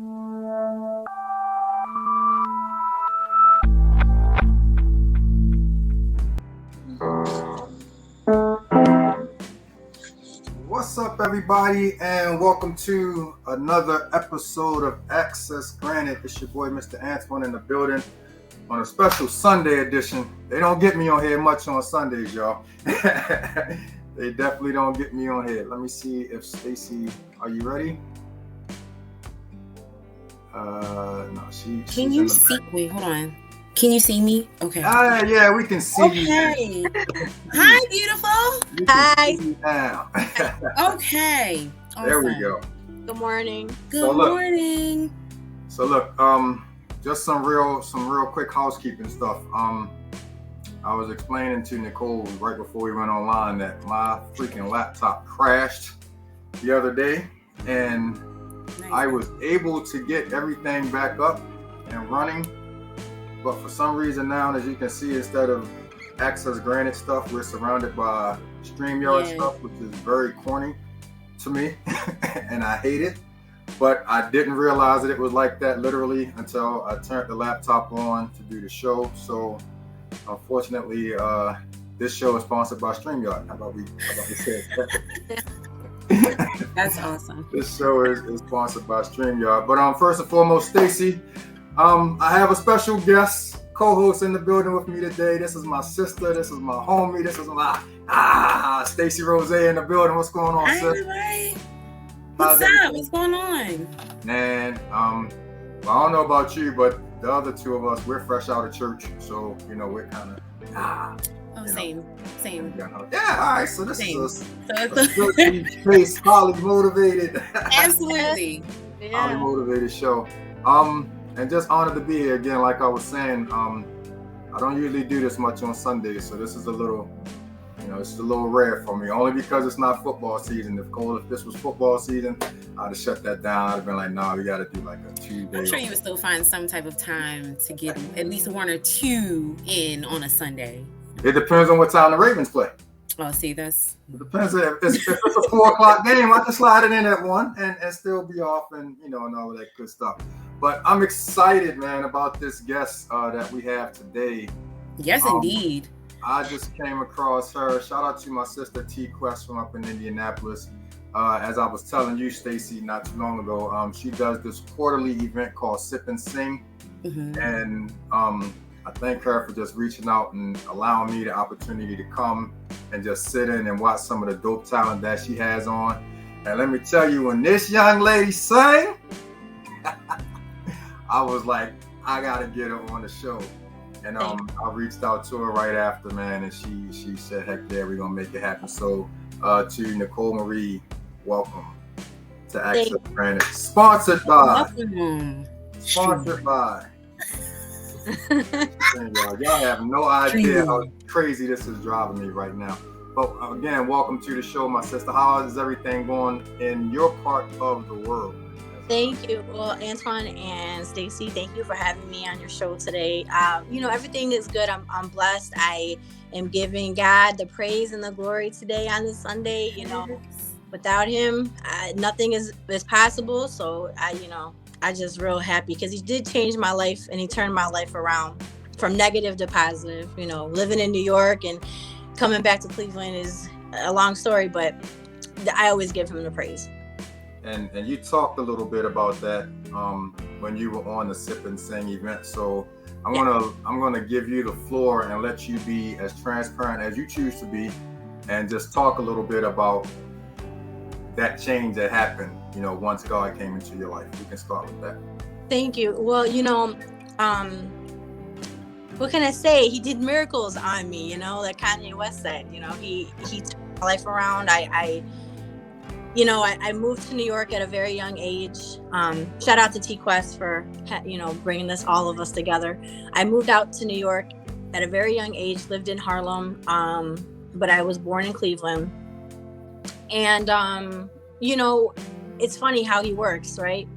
What's up, everybody, and welcome to another episode of Access Granted. It's your boy, Mr. Antoine, in the building on a special Sunday edition. They don't get me on here much on Sundays, y'all. They definitely don't get me on here. Let me see if Stacy, are you ready? No, she's Can you see? Wait, hold on. Can you see me? Okay. Yeah, we can see you. Okay. Hi, beautiful. You can Hi. see you now. Okay. Awesome. There we go. Good morning. Good morning. So look, just some real quick housekeeping stuff. I was explaining to Nicole right before we went online that my freaking laptop crashed the other day, and nice. I was able to get everything back up and running, but for some reason now, as you can see, instead of Access Granted stuff, we're surrounded by StreamYard stuff, which is very corny to me, and I hate it. But I didn't realize that it was like that literally until I turned the laptop on to do the show. So unfortunately, this show is sponsored by StreamYard. How about we say it? That's awesome. This show is sponsored by StreamYard. But first and foremost, Stacy, I have a special guest co-host in the building with me today. This is my sister. This is my homie. This is my Stacy Rose in the building. What's going on, sis? Everybody. What's up? What's going on? Man, well, I don't know about you, but the other two of us, we're fresh out of church, so we're kind of same. Yeah, all right. So this is a it's highly motivated, absolutely, highly motivated show. And just honored to be here again. Like I was saying, I don't usually do this much on Sundays, so this is a little. It's a little rare for me, only because it's not football season. If this was football season, I'd have shut that down. I'd have been like, nah, we got to do like a Tuesday. I'm sure you would still find some type of time to get at least one or two in on a Sunday. It depends on what time the Ravens play. Oh, see, it depends. If it's a 4:00 game, I can slide it in at 1 and still be off and all of that good stuff. But I'm excited, man, about this guest that we have today. Yes, indeed. I just came across her. Shout out to my sister T Quest from up in Indianapolis. As I was telling you, Stacy, not too long ago, she does this quarterly event called Sip and Sing. Mm-hmm. And I thank her for just reaching out and allowing me the opportunity to come and just sit in and watch some of the dope talent that she has on. And let me tell you, when this young lady sang, I was like, I gotta get her on the show. And I reached out to her right after, man, and she said, heck yeah, we're gonna make it happen. So to Nicole Marie, welcome to Access Granted. Sponsored by. Y'all have no idea how crazy this is driving me right now. But again, welcome to the show, my sister. How is everything going in your part of the world? Thank you. Well, Antoine and Stacy, thank you for having me on your show today. Everything is good. I'm blessed. I am giving God the praise and the glory today on this Sunday. Without him, nothing is possible. So I just real happy because he did change my life and he turned my life around from negative to positive. Living in New York and coming back to Cleveland is a long story, but I always give him the praise. And you talked a little bit about that when you were on the Sip and Sing event. So I'm gonna give you the floor and let you be as transparent as you choose to be, and just talk a little bit about that change that happened. Once God came into your life. We can start with that. Thank you. Well, what can I say? He did miracles on me. Like Kanye West said. He turned my life around. I moved to New York at a very young age. Shout out to T Quest for, bringing all of us together. I moved out to New York at a very young age, lived in Harlem, but I was born in Cleveland. And, it's funny how he works, right?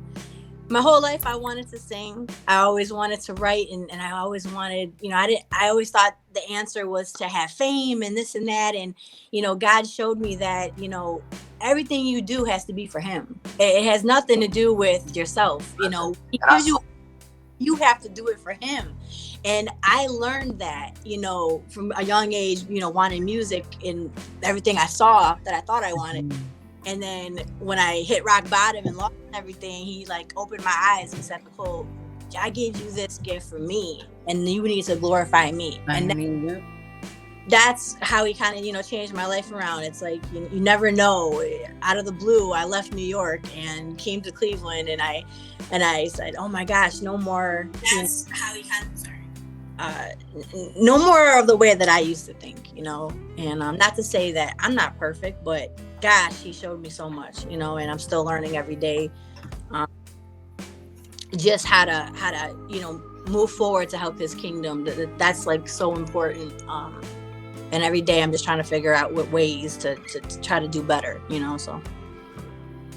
My whole life, I wanted to sing. I always wanted to write, and I always wanted, I always thought the answer was to have fame and this and that. And, God showed me that, everything you do has to be for him. It has nothing to do with yourself. You know, he gives you have to do it for him. And I learned that, you know, from a young age, you know, wanting music and everything I saw that I thought I wanted. And then when I hit rock bottom and lost everything, he like opened my eyes and said, Nicole, I gave you this gift for me, and you need to glorify me. And that's how he kind of, you know, changed my life around. It's like, you never know. Out of the blue, I left New York and came to Cleveland, and I said, oh my gosh, no more. That's how he kind of, no more of the way that I used to think, you know. And not to say that I'm not perfect, but gosh, he showed me so much, you know, and I'm still learning every day. Just how to, you know, move forward to help his kingdom. That's like so important. And every day I'm just trying to figure out what ways to try to do better, you know. So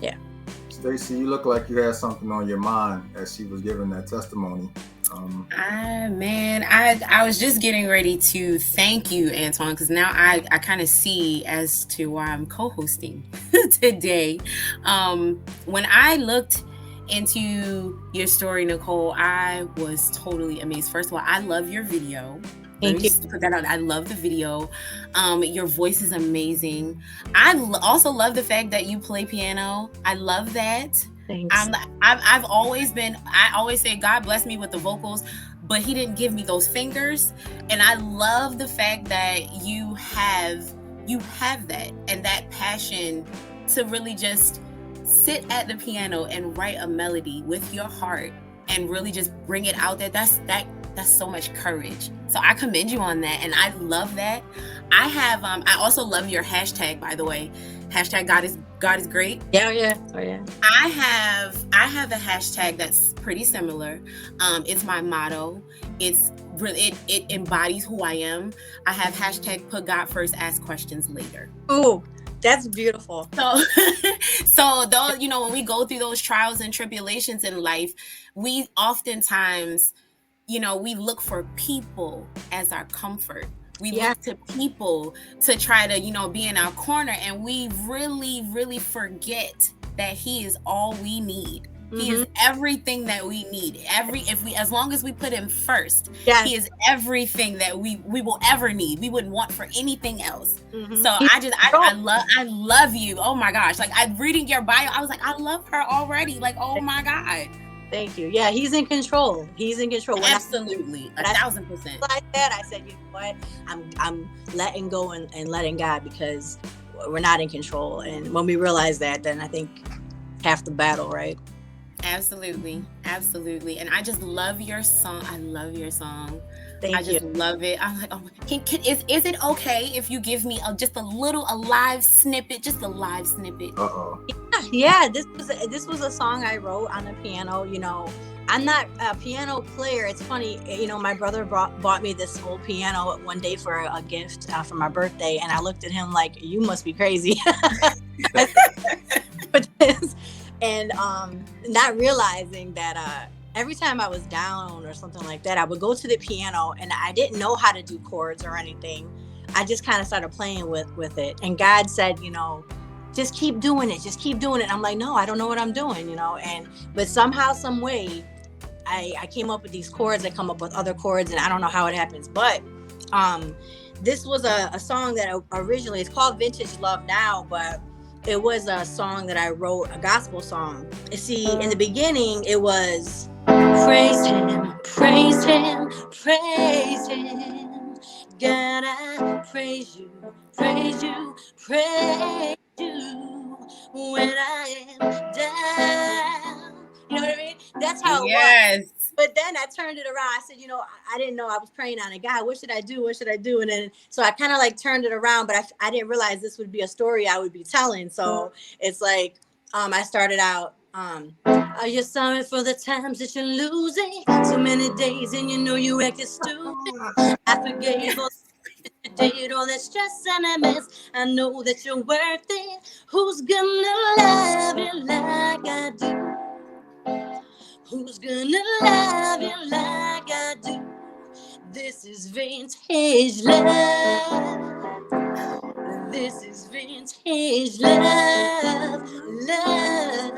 yeah. Stacey, you look like you had something on your mind as she was giving that testimony. I was just getting ready to thank you, Antoine, because now I kind of see as to why I'm co-hosting today. When I looked into your story, Nicole, I was totally amazed. First of all, I love your video. Thank you. Put that out. I love the video. Your voice is amazing. I also love the fact that you play piano. I love that. Thanks. I've always been, I always say God bless me with the vocals, but he didn't give me those fingers. And I love the fact that you have that and that passion to really just sit at the piano and write a melody with your heart and really just bring it out there. That's so much courage. So I commend you on that. And I love that. I also love your hashtag, by the way. Hashtag God is great. Yeah. Oh yeah. I have a hashtag that's pretty similar. It's my motto. It's really, it embodies who I am. I have hashtag put God first, ask questions later. Ooh, that's beautiful. So though, you know, when we go through those trials and tribulations in life, we oftentimes, you know, we look for people as our comfort. We look to people to try to, you know, be in our corner, and we really, really forget that he is all we need. Mm-hmm. He is everything that we need. As long as we put him first, he is everything that we will ever need. We wouldn't want for anything else. Mm-hmm. So I love you. Oh my gosh. Like, I'm reading your bio. I was like, I love her already. Like, oh my God. Thank you. Yeah, he's in control. He's in control. Absolutely. 1,000%. Like that, I said, you know what? I'm letting go and letting God, because we're not in control. And when we realize that, then I think half the battle, right? Absolutely. And I just love your song. I love your song. Thank you. I just love it. I'm like, oh, is it okay if you give me just a live snippet? Just a live snippet. Uh-oh. Yeah. This was a song I wrote on the piano. You know, I'm not a piano player. It's funny. You know, my brother bought me this old piano one day for a gift for my birthday, and I looked at him like, you must be crazy. And not realizing that every time I was down or something like that, I would go to the piano, and I didn't know how to do chords or anything. I just kind of started playing with it. And God said, you know, just keep doing it. Just keep doing it. I'm like, no, I don't know what I'm doing, you know. But somehow, some way, I came up with these chords. I come up with other chords, and I don't know how it happens. But this was a song that originally, it's called Vintage Love Now, but it was a song that I wrote, a gospel song. You see, in the beginning, it was praise him, praise him, praise him. God, I praise you, praise you, praise you when I am down. You know what I mean? That's how it was. But then I turned it around. I said, you know, I didn't know I was praying on it. God, what should I do? What should I do? And then, so I kind of like turned it around, but I didn't realize this would be a story I would be telling. So it's like, I started out, are you sorry for the times that you're losing? So many days and you know you acted stupid. I forgave all did all that stress and I mess. I know that you're worth it. Who's gonna love you like I do? Who's gonna love you like I do? This is vintage love. This is vintage love, love.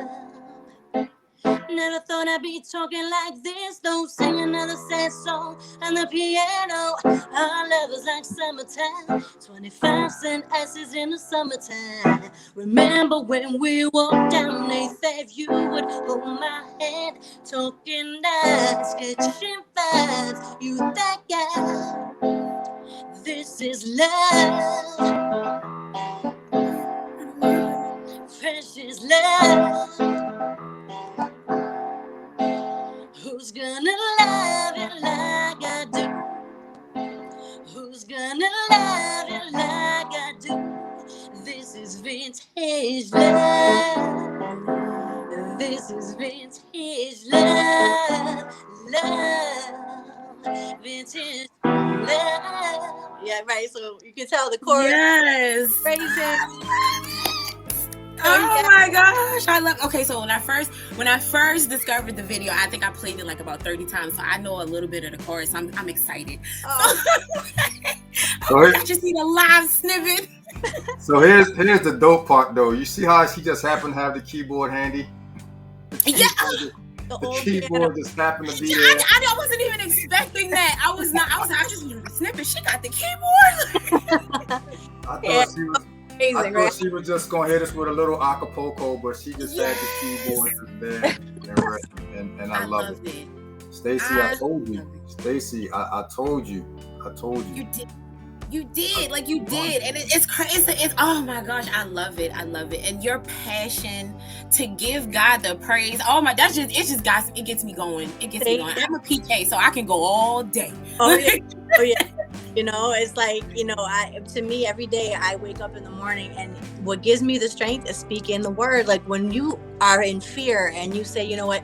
Never thought I'd be talking like this. Don't sing another sad song on the piano. Our love is like summertime, 25-cent ices in the summertime. Remember when we walked down 8th Ave, you would hold my hand, talking nice, sketching vibes. You that guy. This is love, precious love. Who's gonna love it like I do? Who's gonna love it like I do? This is vintage love. This is vintage love. Love. Vintage love. Yeah, right. So you can tell the chorus. Yes. Oh my gosh, I love. Okay, so when I first discovered the video, I think I played it like about 30 times, so I know a little bit of the chorus. I'm excited. Oh. I just need a live snippet. So here's the dope part though. You see how she just happened to have the keyboard handy? The keyboard just happened to be there. I wasn't even expecting that. I just needed a snippet. She got the keyboard. I thought she was just gonna hit us with a little acapulco, but she just had the keyboard there and I love it. Stacy, I told you. Stacy, I told you. You did, like you did, and it's crazy. It's oh my gosh, I love it, and your passion to give God the praise. Oh my, guys, it gets me going. I'm a PK, so I can go all day. Oh yeah. You know, it's like, you know, to me, every day I wake up in the morning and what gives me the strength is speaking the word. Like when you are in fear and you say, you know what,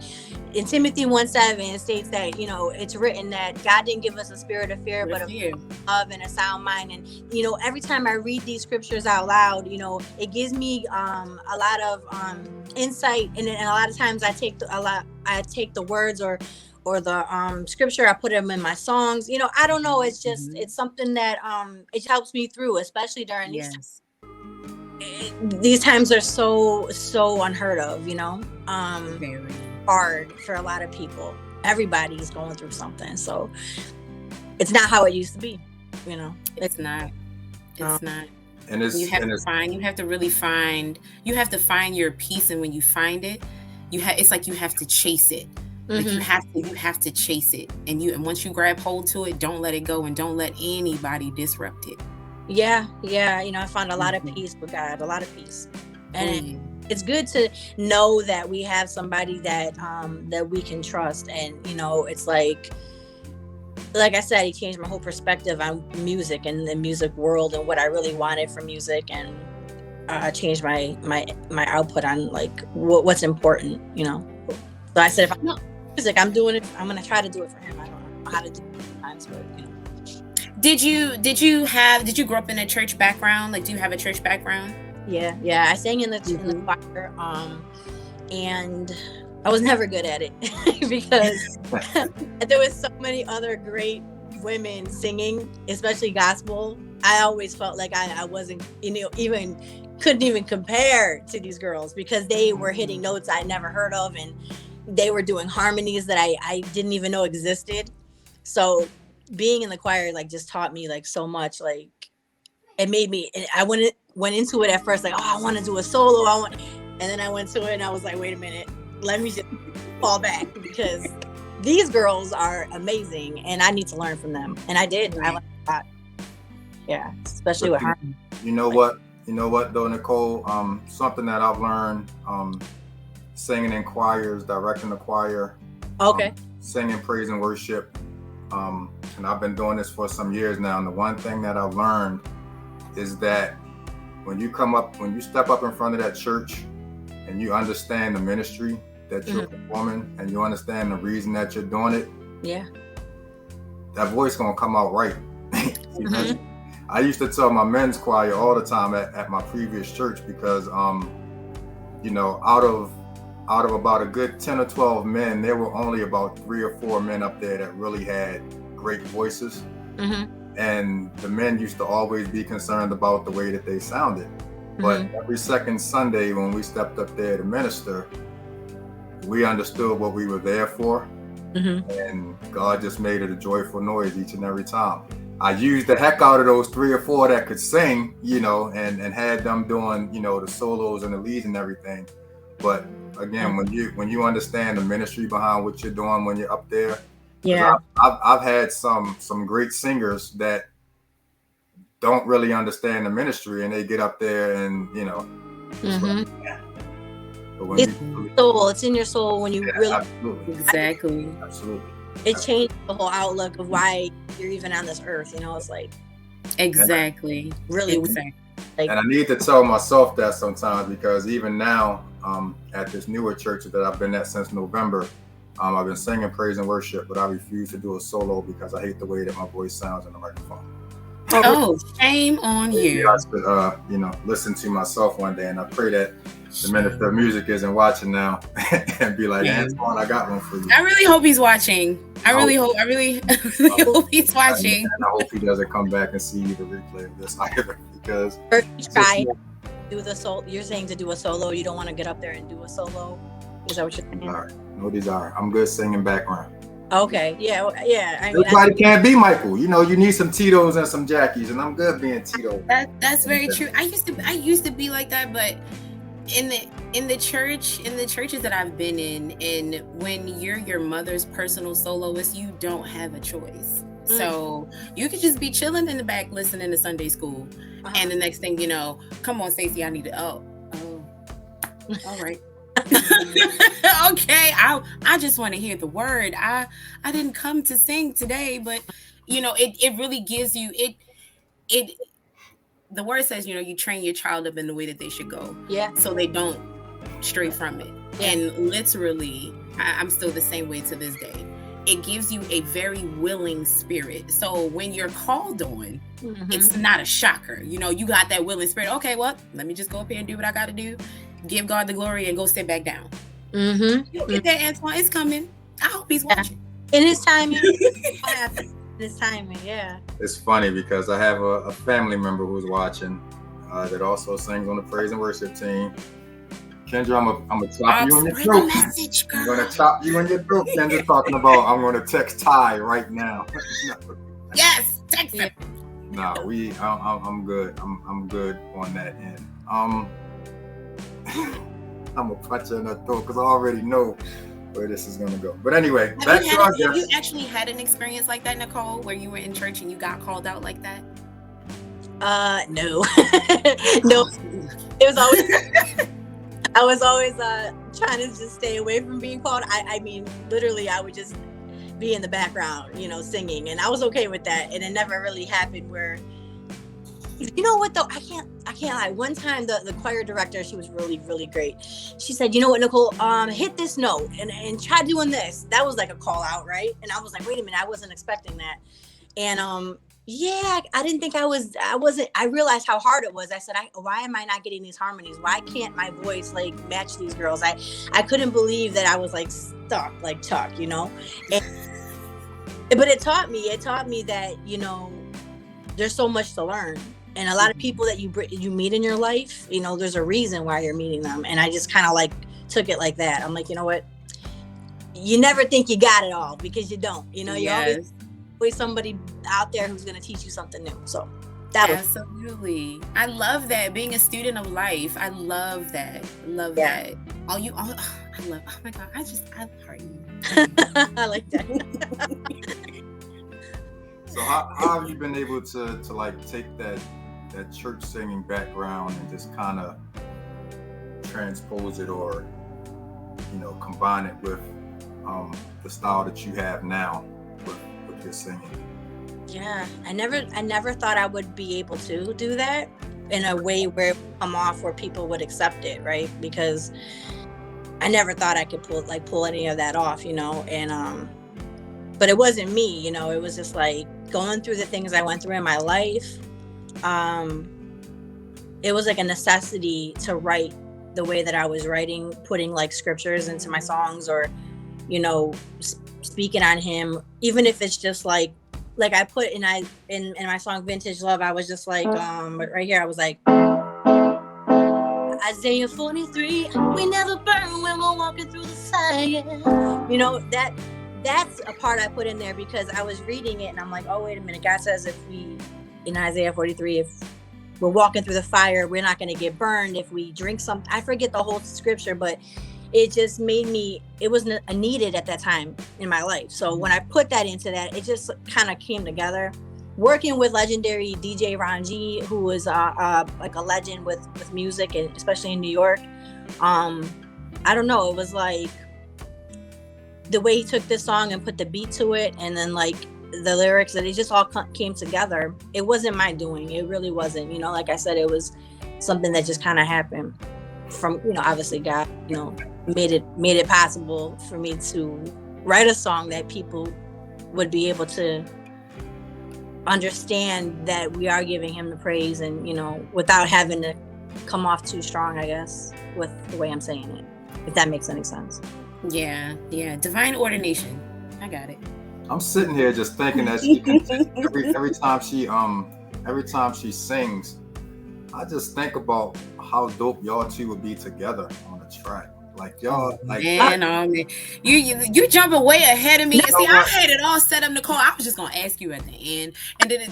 in Timothy 1:7 it states that, you know, it's written that God didn't give us a spirit of fear, but of love and a sound mind. And, you know, every time I read these scriptures out loud, you know, it gives me a lot of insight. And a lot of times I take the words or the scripture, I put them in my songs. You know, I don't know. It's just, it's something that it helps me through, especially during these times. These times are so unheard of, you know, very hard for a lot of people. Everybody's going through something. So it's not how it used to be, you know. It's not. And you have to find your peace. And when you find it, it's like you have to chase it. Like you have to chase it, and once you grab hold to it, don't let it go, and don't let anybody disrupt it. Yeah, you know, I found a lot of peace with God, a lot of peace, and it's good to know that we have somebody that we can trust. And you know, it's like I said, he changed my whole perspective on music and the music world and what I really wanted from music, and changed my output on like what's important, you know. So I said, if I'm not music, I'm doing it. I'm gonna try to do it for him. I don't know how to do it sometimes, but you know. Did you grow up in a church background? Like, do you have a church background? Yeah. I sang in the choir, and I was never good at it because there was so many other great women singing, especially gospel. I always felt like I wasn't, you know, couldn't even compare to these girls because they were hitting notes I'd never heard of, and they were doing harmonies that I didn't even know existed. So being in the choir like just taught me like so much. Like it made me, I went into it at first like, oh, I want to do a solo, and then I went to it and I was like, wait a minute, let me just fall back because these girls are amazing and I need to learn from them. And I did. I learned a lot. Yeah, especially with harmony. You know what though, Nicole, something that I've learned, singing in choirs, directing the choir, singing praise and worship, and I've been doing this for some years now, and the one thing that I've learned is that when you step up in front of that church and you understand the ministry that you're performing and you understand the reason that you're doing it, that voice gonna come out right. I used to tell my men's choir all the time at my previous church because you know, out of about a good 10 or 12 men, there were only about 3 or 4 men up there that really had great voices. and the men used to always be concerned about the way that they sounded. But every second Sunday when we stepped up there to minister, we understood what we were there for. And God just made it a joyful noise each and every time. I used the heck out of those 3 or 4 that could sing, you know, and had them doing, you know, the solos and the leads and everything. But again, when you understand the ministry behind what you're doing when you're up there, I've had some great singers that don't really understand the ministry, and they get up there and, you know, it's in your soul when you really absolutely. It changed the whole outlook of why you're even on this earth, you know. It's like really like, and I need to tell myself that sometimes, because even now at this newer church that I've been at since November, I've been singing praise and worship, but I refuse to do a solo because I hate the way that my voice sounds in the microphone. Oh, shame on you. I should, you know, listen to myself one day, and I pray that the Minister of Music isn't watching now and be like, Antoine, I got one for you. I really hope he's watching. I really hope he's watching. And I hope he doesn't come back and see the replay of this either, because try do the solo. You're saying to do a solo. You don't want to get up there and do a solo. Is that what you're saying? All right. No desire. I'm good singing background. Okay. Yeah. I mean, everybody can't be Michael. You know, you need some Tito's and some Jackies, and I'm good being Tito. That's very true. I used to be like that, but in the churches that I've been in, and when you're your mother's personal soloist, you don't have a choice. So you could just be chilling in the back listening to Sunday school, and the next thing you know, come on, Stacey, I need to. Oh, all right. Okay, I just want to hear the word. I didn't come to sing today, but you know, it really gives you it. The word says, you know, you train your child up in the way that they should go. Yeah. So they don't stray from it. Yeah. And literally, I'm still the same way to this day. It gives you a very willing spirit. So when you're called on, it's not a shocker. You know, you got that willing spirit. Okay, well, let me just go up here and do what I got to do. Give God the glory and go sit back down. You'll get that, Antoine. It's coming. I hope he's watching. In his timing. This timing, yeah. It's funny because I have a family member who's watching that also sings on the praise and worship team. Kendra, I'm gonna chop you in your throat. I'm gonna chop you in your throat. Kendra talking about I'm gonna text Ty right now. Yes, text him. No, I'm good. I'm good on that end. I'm gonna punch her in her throat because I already know where this is gonna go. But anyway, have you actually had an experience like that, Nicole, where you were in church and you got called out like that? No. No. It was always I was always trying to just stay away from being called. I mean, literally, I would just be in the background, you know, singing, and I was okay with that. And it never really happened where, you know what though, I can't lie. One time the choir director, she was really, really great. She said, you know what, Nicole, hit this note and try doing this. That was like a call out, right? And I was like, wait a minute, I wasn't expecting that. And yeah, I didn't think I realized how hard it was. I said, why am I not getting these harmonies? Why can't my voice like match these girls? I couldn't believe that I was like stuck, like Chuck, you know? But it taught me that, you know, there's so much to learn. And a lot of people that you meet in your life, you know, there's a reason why you're meeting them. And I just kind of like took it like that. I'm like, you know what? You never think you got it all because you don't, you know, you always somebody out there who's going to teach you something new. So that was absolutely. I love that, being a student of life. I love that. That. I love. Oh my God. I heart you. I like that. So how have you been able to like take that church singing background and just kind of transpose it, or, you know, combine it with the style that you have now with your singing? Yeah, I never thought I would be able to do that in a way where it would come off where people would accept it, right? Because I never thought I could pull any of that off, you know. And but it wasn't me, you know. It was just like going through the things I went through in my life. It was like a necessity to write the way that I was writing, putting like scriptures into my songs, or, you know, speaking on him, even if it's just like like I put in my song Vintage Love, I was just like, right here, I was like, Isaiah 43, we never burn when we're walking through the fire. You know, that's a part I put in there because I was reading it and I'm like, oh, wait a minute. God says in Isaiah 43, if we're walking through the fire, we're not going to get burned if we drink something. I forget the whole scripture, but it just made me, it wasn't needed at that time in my life. So when I put that into that, it just kind of came together. Working with legendary DJ Ron G, who was like a legend with music, and especially in New York. I don't know, it was like the way he took this song and put the beat to it, and then like the lyrics, that it just all came together. It wasn't my doing. It really wasn't. You know, like I said, it was something that just kind of happened from, you know, obviously God, you know, made it possible for me to write a song that people would be able to understand that we are giving him the praise, and, you know, without having to come off too strong, I guess, with the way I'm saying it, if that makes any sense. Yeah, divine ordination. I got it. I'm sitting here just thinking that she every time she sings, I just think about how dope y'all two would be together on a track. Like y'all, like man, you jumping way ahead of me. No, see, I had it all set up, Nicole. I was just gonna ask you at the end, and then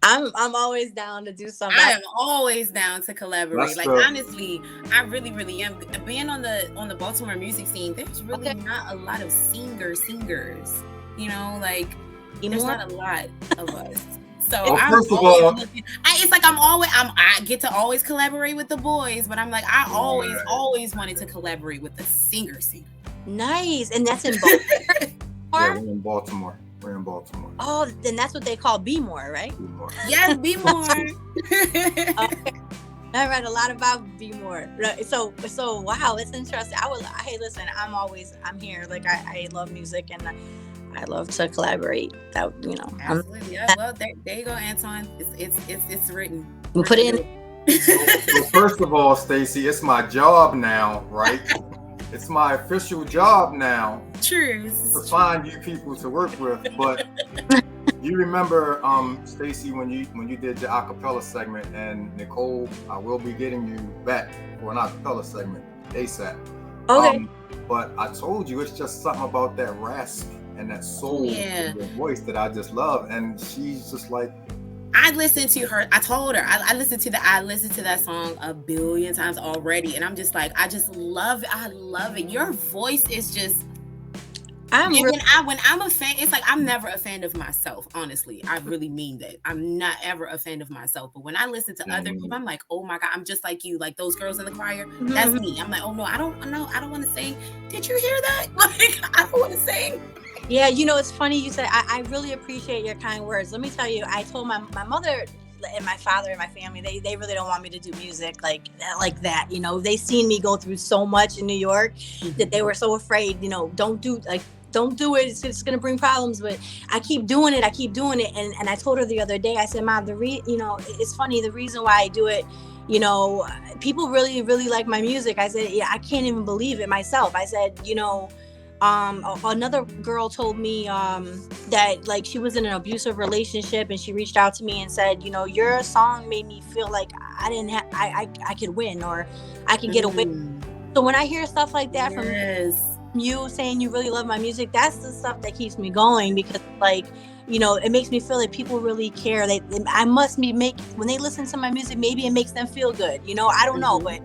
I'm always down to do something. I am always down to collaborate. Like honestly, I really, really am. Being on the Baltimore music scene, there's really not a lot of singers. You know, like there's not a lot of us. So it's like I get to always collaborate with the boys, but I'm like I always wanted to collaborate with the singer. Nice, and that's in Baltimore. Yeah, we're in Baltimore. Oh, then that's what they call Be More, right? Be More. Yes, Be More. I read a lot about Be More. So wow, it's interesting. Hey, listen, I'm here. Like I love music and I love to collaborate. That, you know. Absolutely. Yeah, well, there you go, Anton. It's written. We put it in. Well, first of all, Stacey, it's my job now, right? It's my official job now. True. To find you people to work with. But you remember, Stacey, when you did your acapella segment, and Nicole, I will be getting you back for an acapella segment ASAP. Okay. But I told you, it's just something about that rasp and that soul in your voice that I just love. And she's just like, I listened to her. I told her I listened to that song a billion times already, and I'm just like, I just love it. I love it. Your voice is just. When I'm a fan, it's like I'm never a fan of myself. Honestly, I really mean that. I'm not ever a fan of myself. But when I listen to other people, I'm like, oh my God, I'm just like you, like those girls in the choir. Mm-hmm. That's me. I'm like, oh no, I don't want to sing. Did you hear that? Like, I don't want to sing. Yeah, you know, it's funny you said. I really appreciate your kind words. Let me tell you, I told my mother and my father and my family, they really don't want me to do music like that. You know, they seen me go through so much in New York that they were so afraid. You know, don't do it. It's going to bring problems. But I keep doing it. And I told her the other day, I said, Mom, you know, it's funny. The reason why I do it, you know, people really, really like my music. I said, yeah, I can't even believe it myself. I said, you know, another girl told me that like she was in an abusive relationship, and she reached out to me and said, you know, your song made me feel like I could win, or I could get a win. So when I hear stuff like that from you saying you really love my music, that's the stuff that keeps me going, because like, you know, it makes me feel like people really care. I must be when they listen to my music, maybe it makes them feel good. You know, I don't know, but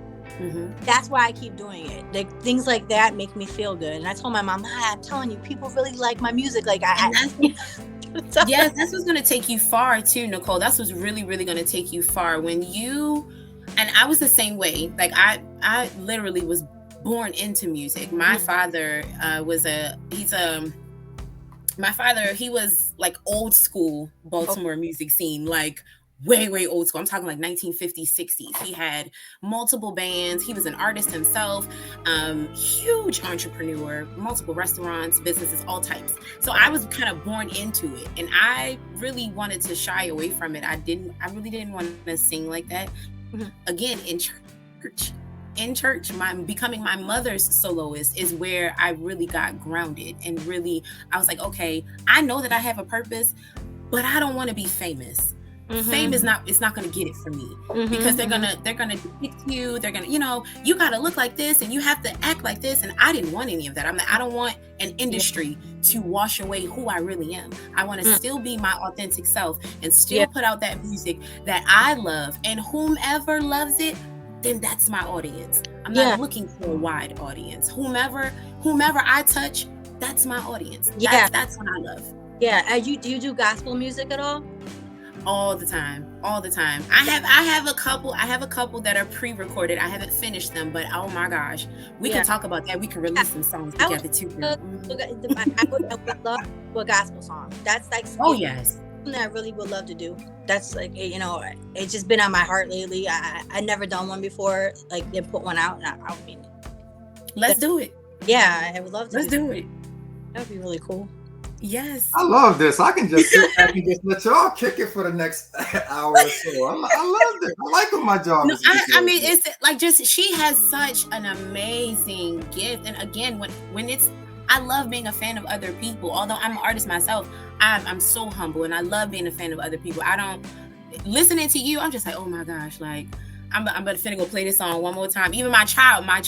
that's why I keep doing it. Like things like that make me feel good. And I told my mom, I'm telling you, people really like my music. Like yes, that's what's gonna take you far too, Nicole. That's what's really, really gonna take you far. When you, and I was the same way. Like I literally was born into music. My father he was like old school Baltimore music scene, like way old school. I'm talking like 1950s, 60s. He had multiple bands. He was an artist himself, huge entrepreneur, multiple restaurants, businesses, all types. So I was kind of born into it, and I really wanted to shy away from it. I really didn't want to sing like that. Again, in church, in church, becoming my mother's soloist is where I really got grounded, and really I was like, okay, I know that I have a purpose, but I don't want to be famous. Fame is not, it's not going to get it for me, because they're going to depict you. They're going to, you got to look like this and you have to act like this. And I didn't want any of that. I don't want an industry to wash away who I really am. I want to still be my authentic self and still put out that music that I love, and whomever loves it, then that's my audience. I'm not looking for a wide audience. Whomever I touch, that's my audience. That's what I love. Yeah. Do you do gospel music at all? All the time. I have a couple that are pre-recorded. I haven't finished them, but oh my gosh, we can talk about that. We can release some songs together too. I would love a gospel song. That's like yes, something that I really would love to do. That's like, it's just been on my heart lately. I never done one before. Like, they put one out, and I mean, let's do it. Yeah, I would love to. Let's do it. That would be really cool. Yes. I love this. I can just sit back and just let y'all kick it for the next hour or so. I love it. I like what my job is. I mean, it's like, just, she has such an amazing gift. And again, when it's, I love being a fan of other people. Although I'm an artist myself, I'm so humble, and I love being a fan of other people. Listening to you, I'm just like, oh my gosh, like, I'm finna go play this song one more time. Even my child knows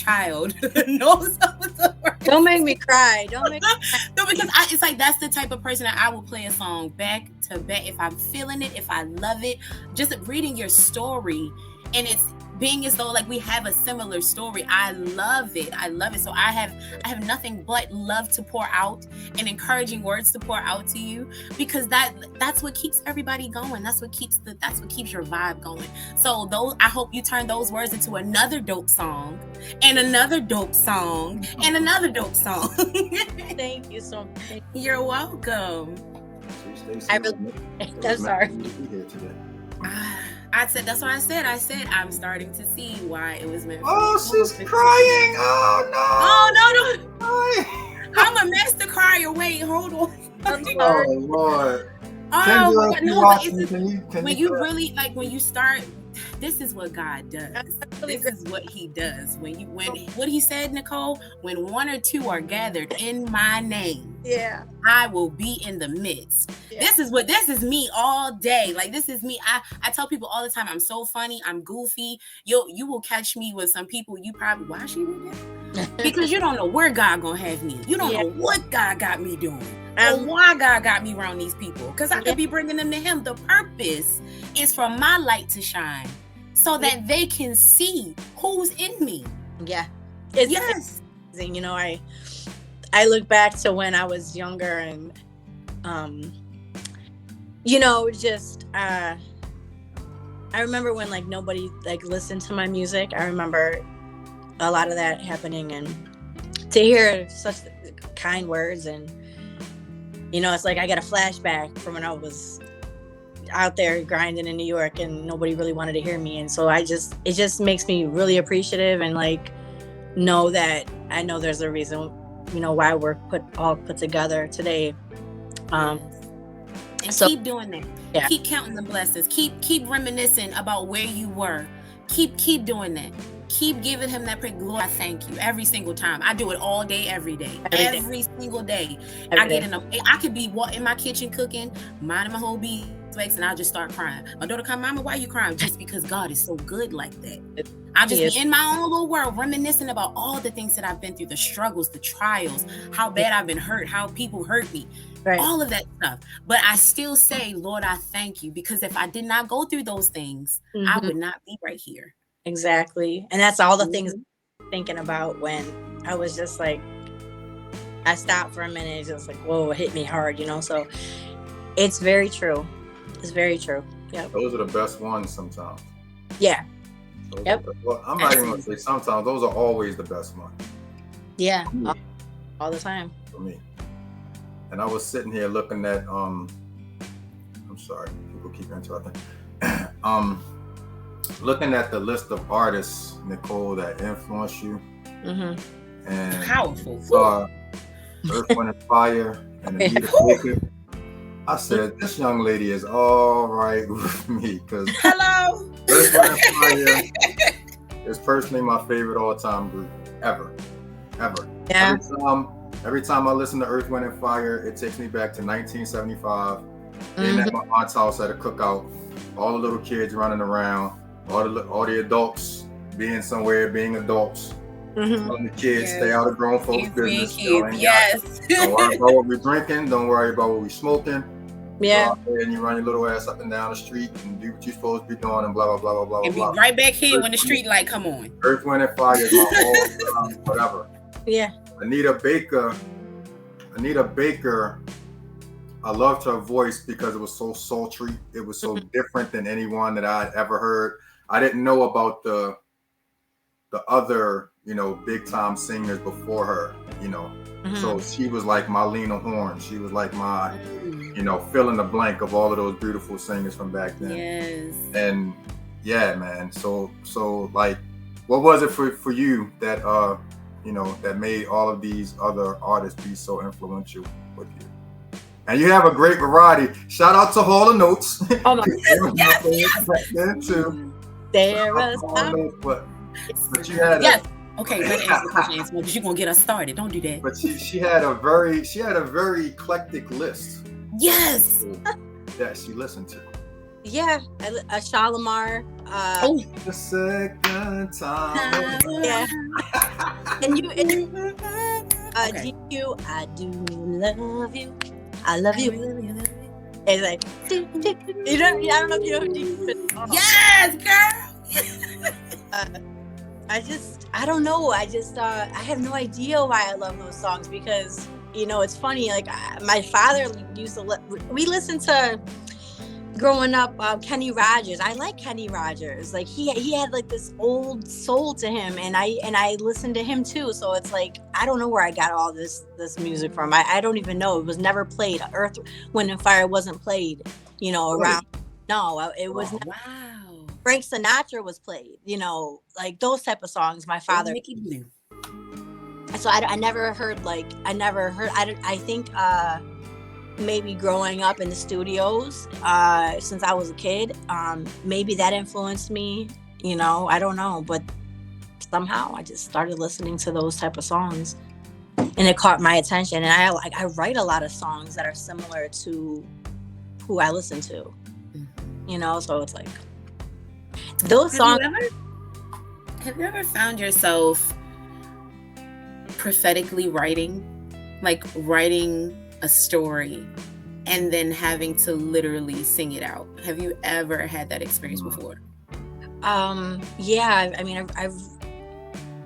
the words. Don't make me cry. No, because it's like, that's the type of person that I will play a song back to back if I'm feeling it, if I love it. Just reading your story, and it's being as though like we have a similar story. I love it. So I have nothing but love to pour out, and encouraging words to pour out to you, because that's what keeps everybody going. That's what keeps your vibe going. So I hope you turn those words into another dope song, and another dope song, and another dope song. Thank you so much. You're welcome. I'm sorry. That's what I said. I said I'm starting to see why it was meant for me. Oh, she's crying. Oh no. Oh no. I'm a master crier. Wait, hold on. Oh Lord. Oh no, when you really, like, when you start, this is what God does. This is what He does. When what He said, Nicole, when one or two are gathered in my name, I will be in the midst. This is me all day. Like, this is me. I tell people all the time, I'm so funny, I'm goofy. You will catch me with some people, you probably, why she with that? Because you don't know where God gonna have me. You don't know what God got me doing. Or why God got me around these people. Because I could be bringing them to Him. The purpose is for my light to shine, so that they can see who's in me. Yeah. It's amazing. I look back to when I was younger, and I remember when like nobody like listened to my music. I remember a lot of that happening, and to hear such kind words, and it's like I got a flashback from when I was out there grinding in New York, and nobody really wanted to hear me. And so it just makes me really appreciative, and like know that I know there's a reason, why we're put together today. And keep doing that. Yeah. Keep counting the blessings. Keep reminiscing about where you were. Keep doing that. Keep giving Him that praise. Lord, I thank you every single time. I do it all day, every day. Every single day. I could be in my kitchen cooking, minding my whole beeswax, and I'll just start crying. My daughter come, Mama, why are you crying? Just because God is so good like that. I'll just be in my own little world, reminiscing about all the things that I've been through, the struggles, the trials, how bad I've been hurt, how people hurt me. Right. All of that stuff. But I still say, Lord, I thank you, because if I did not go through those things, I would not be right here. Exactly. And that's all the things I'm thinking about when I was just like, I stopped for a minute. It's just like, whoa, it hit me hard, So it's very true. It's very true. Yeah. Those are the best ones sometimes. Yeah. Well, I'm not even going to say sometimes. Those are always the best ones. Yeah. All the time. For me. And I was sitting here looking at, I'm sorry, people keep interrupting. Looking at the list of artists, Nicole, that influenced you. Mm-hmm. And powerful. Earth, Wind and Fire and Anita Baker. I said, this young lady is all right with me, because hello. Earth, Wind and Fire is personally my favorite all-time group ever. Yeah. Every time I listen to Earth, Wind, and Fire, it takes me back to 1975. Being at my aunt's house at a cookout, all the little kids running around, all the adults being somewhere, being adults. Telling the kids, stay out of grown folks' business. Yes. Don't worry about what we're drinking. Don't worry about what we're smoking. Yeah. And you run your little ass up and down the street and do what you're supposed to be doing and blah, blah, blah, blah, blah, And be blah. right back here when the street light come on. Earth, Wind, and Fire is my all-time whatever. Yeah. Anita Baker, I loved her voice because it was so sultry. It was so different than anyone that I'd ever heard. I didn't know about the other, big time singers before her, So she was like my Lena Horne. She was like my, fill in the blank of all of those beautiful singers from back then. Yes. And yeah, man. So like, what was it for you that that made all of these other artists be so influential with you? And you have a great variety. Shout out to Hall of Notes. Oh my Yes. Too. There was But you had Yes. Okay, let me answer the question, because you're gonna get us started. Don't do that. But she had a very eclectic list. Yes. That she listened to. Yeah, Shalimar. The second time. Yeah. And you, Okay. GQ, I do love you. I love you. It's like, I don't know if you know GQ. Yes, girl. I don't know. I have no idea why I love those songs, because, it's funny. Like, my father used to we listened to, growing up, Kenny Rogers. I like Kenny Rogers. Like, he had like this old soul to him, and I listened to him too. So it's like, I don't know where I got all this music from. I don't even know. It was never played. Earth, Wind, and Fire wasn't played, around. No, it was. Wow. Frank Sinatra was played, like those type of songs. My father. Mickey Blue. So I never heard. I think maybe growing up in the studios since I was a kid, maybe that influenced me. I don't know, but somehow I just started listening to those type of songs, and it caught my attention. And I write a lot of songs that are similar to who I listen to. So it's like. Those songs. Have you ever found yourself prophetically writing a story and then having to literally sing it out? Have you ever had that experience before? Yeah. I mean,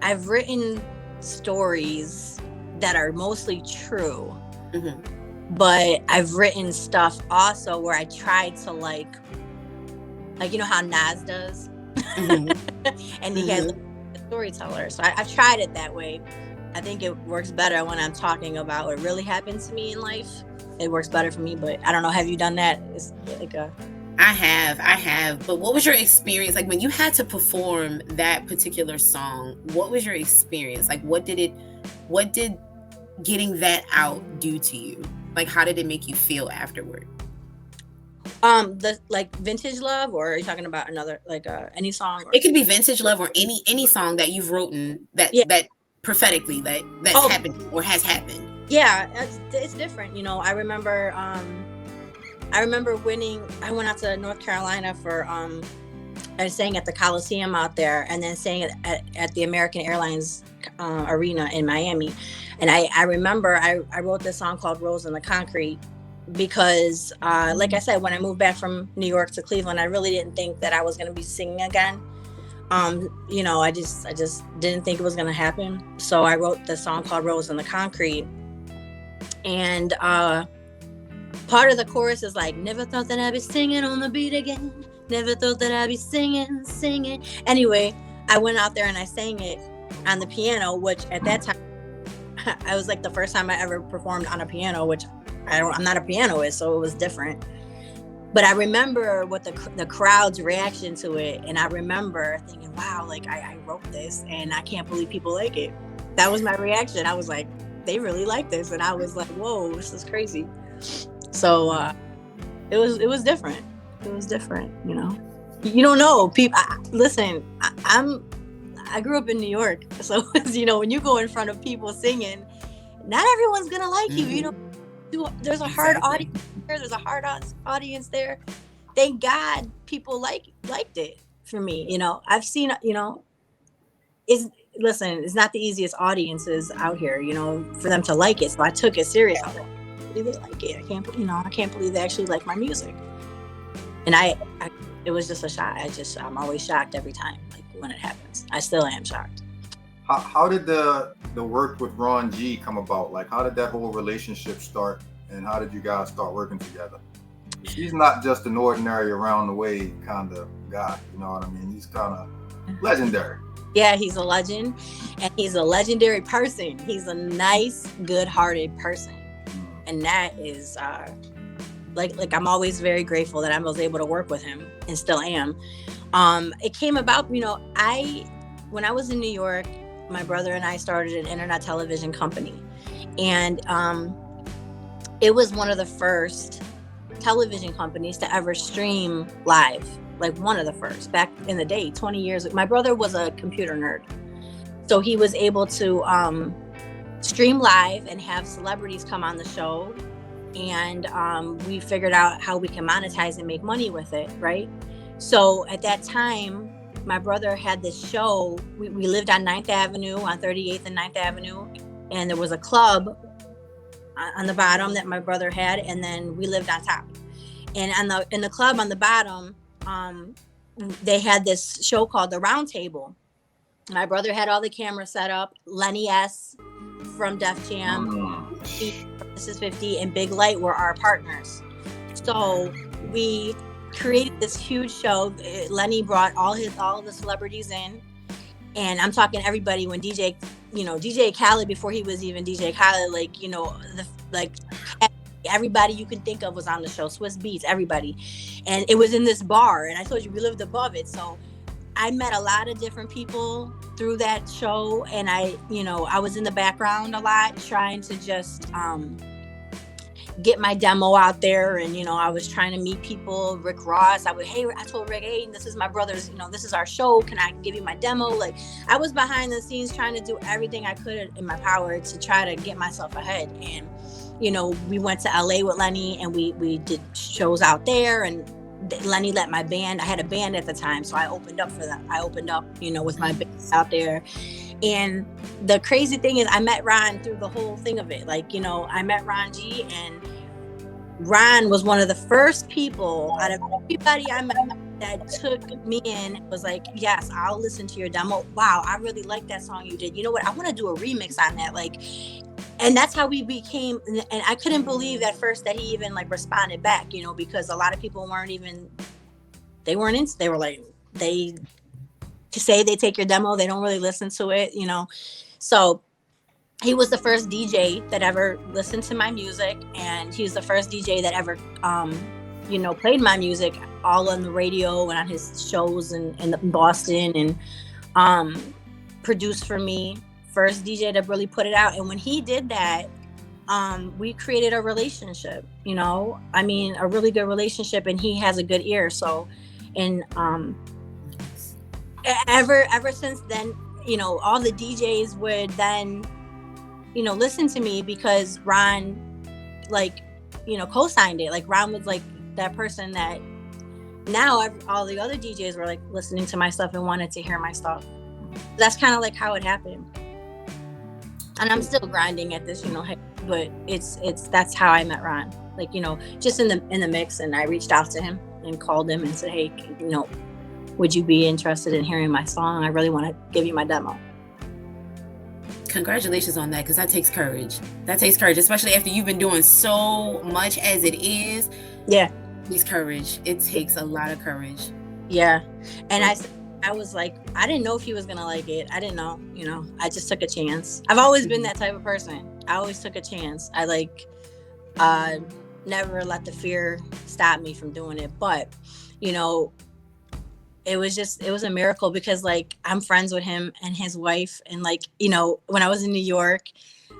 I've written stories that are mostly true, but I've written stuff also where I tried to like how Nas does, and he has a storyteller. So I've tried it that way. I think it works better when I'm talking about what really happened to me in life. It works better for me, but I don't know. Have you done that? It's like I have. But what was your experience like when you had to perform that particular song? What was your experience? Like, what did getting that out do to you? Like, how did it make you feel afterward? The Vintage Love, or are you talking about another any song? It could be Vintage Love or any song that you've written that prophetically that's happened or has happened. Yeah, it's different. I remember winning. I went out to North Carolina for I sang at the Coliseum out there, and then sang at the American Airlines arena in Miami. And I remember I wrote this song called Rose in the Concrete, because like I said, when I moved back from New York to Cleveland, I really didn't think that I was going to be singing again. I just didn't think it was going to happen. So I wrote this song called Rose in the Concrete. And part of the chorus is like, never thought that I'd be singing on the beat again. Never thought that I'd be singing. Anyway, I went out there and I sang it on the piano, which at that time, I was like the first time I ever performed on a piano, which I'm not a pianist, so it was different. But I remember what the crowd's reaction to it, and I remember thinking, wow, like I wrote this, and I can't believe people like it. That was my reaction. I was like, they really like this, and I was like, whoa, this is crazy. So it was different. It was different, You don't know. People, listen. I'm I grew up in New York, so you know, when you go in front of people singing, not everyone's gonna like you. You know, there's a hard audience there. There's a hard audience there. Thank God people liked it for me. You know, I've seen, you know, listen, it's not the easiest audiences out here, you know, for them to like it. So I took it serious. I was like, they like it. I can't believe they actually like my music. And it was just a shock. I'm always shocked every time, like when it happens. I still am shocked. How did the work with Ron G come about? Like, how did that whole relationship start, and how did you guys start working together? He's not just an ordinary around the way kind of guy, you know what I mean? He's kind of legendary. Yeah, he's a legend, and he's a legendary person. He's a nice, good-hearted person, and that is like I'm always very grateful that I was able to work with him, and still am. It came about, you know, when I was in New York, my brother and I started an internet television company, and it was one of the first television companies to ever stream live. Like one of the first back in the day, 20 years. My brother was a computer nerd, so he was able to stream live and have celebrities come on the show, and we figured out how we can monetize and make money with it, right? So at that time, my brother had this show. We lived on 9th Avenue, on 38th and 9th Avenue, and there was a club on the bottom that my brother had, and then we lived on top. And in the club on the bottom, they had this show called The Round Table. My brother had all the cameras set up. Lenny S. from Def Jam, This Is 50, and Big Light were our partners. So we created this huge show. Lenny brought all of the celebrities in, and I'm talking everybody. When DJ Khaled, before he was even DJ Khaled, like, you know, everybody you can think of was on the show. Swiss Beats, everybody. And it was in this bar, and I told you we lived above it. So I met a lot of different people through that show, and I was in the background a lot, trying to just get my demo out there. And, you know, I was trying to meet people. Rick Ross, I told Rick, hey, this is my brother's, you know, this is our show. Can I give you my demo? Like, I was behind the scenes trying to do everything I could in my power to try to get myself ahead. And, you know, we went to LA with Lenny, and we did shows out there, and Lenny let my band, I had a band at the time, so I opened up for them. I opened up, you know, with my band out there. And the crazy thing is, I met Ron through the whole thing of it. Like, you know, I met Ron G, and Ron was one of the first people out of everybody I met that took me in and was like, yes, I'll listen to your demo. Wow, I really like that song you did. You know what? I want to do a remix on that. Like, and that's how we became. And I couldn't believe at first that he even like responded back, you know, because a lot of people weren't into, they were like, they say they take your demo, they don't really listen to it, you know. So he was the first DJ that ever listened to my music, and he was the first DJ that ever, you know, played my music all on the radio and on his shows in Boston, and produced for me. First DJ to really put it out. And when he did that, we created a relationship, you know, I mean, a really good relationship, and he has a good ear. So, and ever since then, you know, all the DJs would then, you know, listen to me because Ron, like, you know, co-signed it. Like, Ron was like that person that now all the other DJs were like listening to my stuff and wanted to hear my stuff. That's kind of like how it happened. And I'm still grinding at this, you know, but that's how I met Ron. Like, you know, just in the mix, and I reached out to him and called him and said, hey, you know, would you be interested in hearing my song? I really want to give you my demo. Congratulations on that, because that takes courage. That takes courage, especially after you've been doing so much as it is. Yeah. It takes courage. It takes a lot of courage. Yeah. And I was like, I didn't know if he was going to like it. I didn't know, you know, I just took a chance. I've always been that type of person. I always took a chance. I never let the fear stop me from doing it. But, you know, it was a miracle, because like, I'm friends with him and his wife. And like, you know, when I was in New York,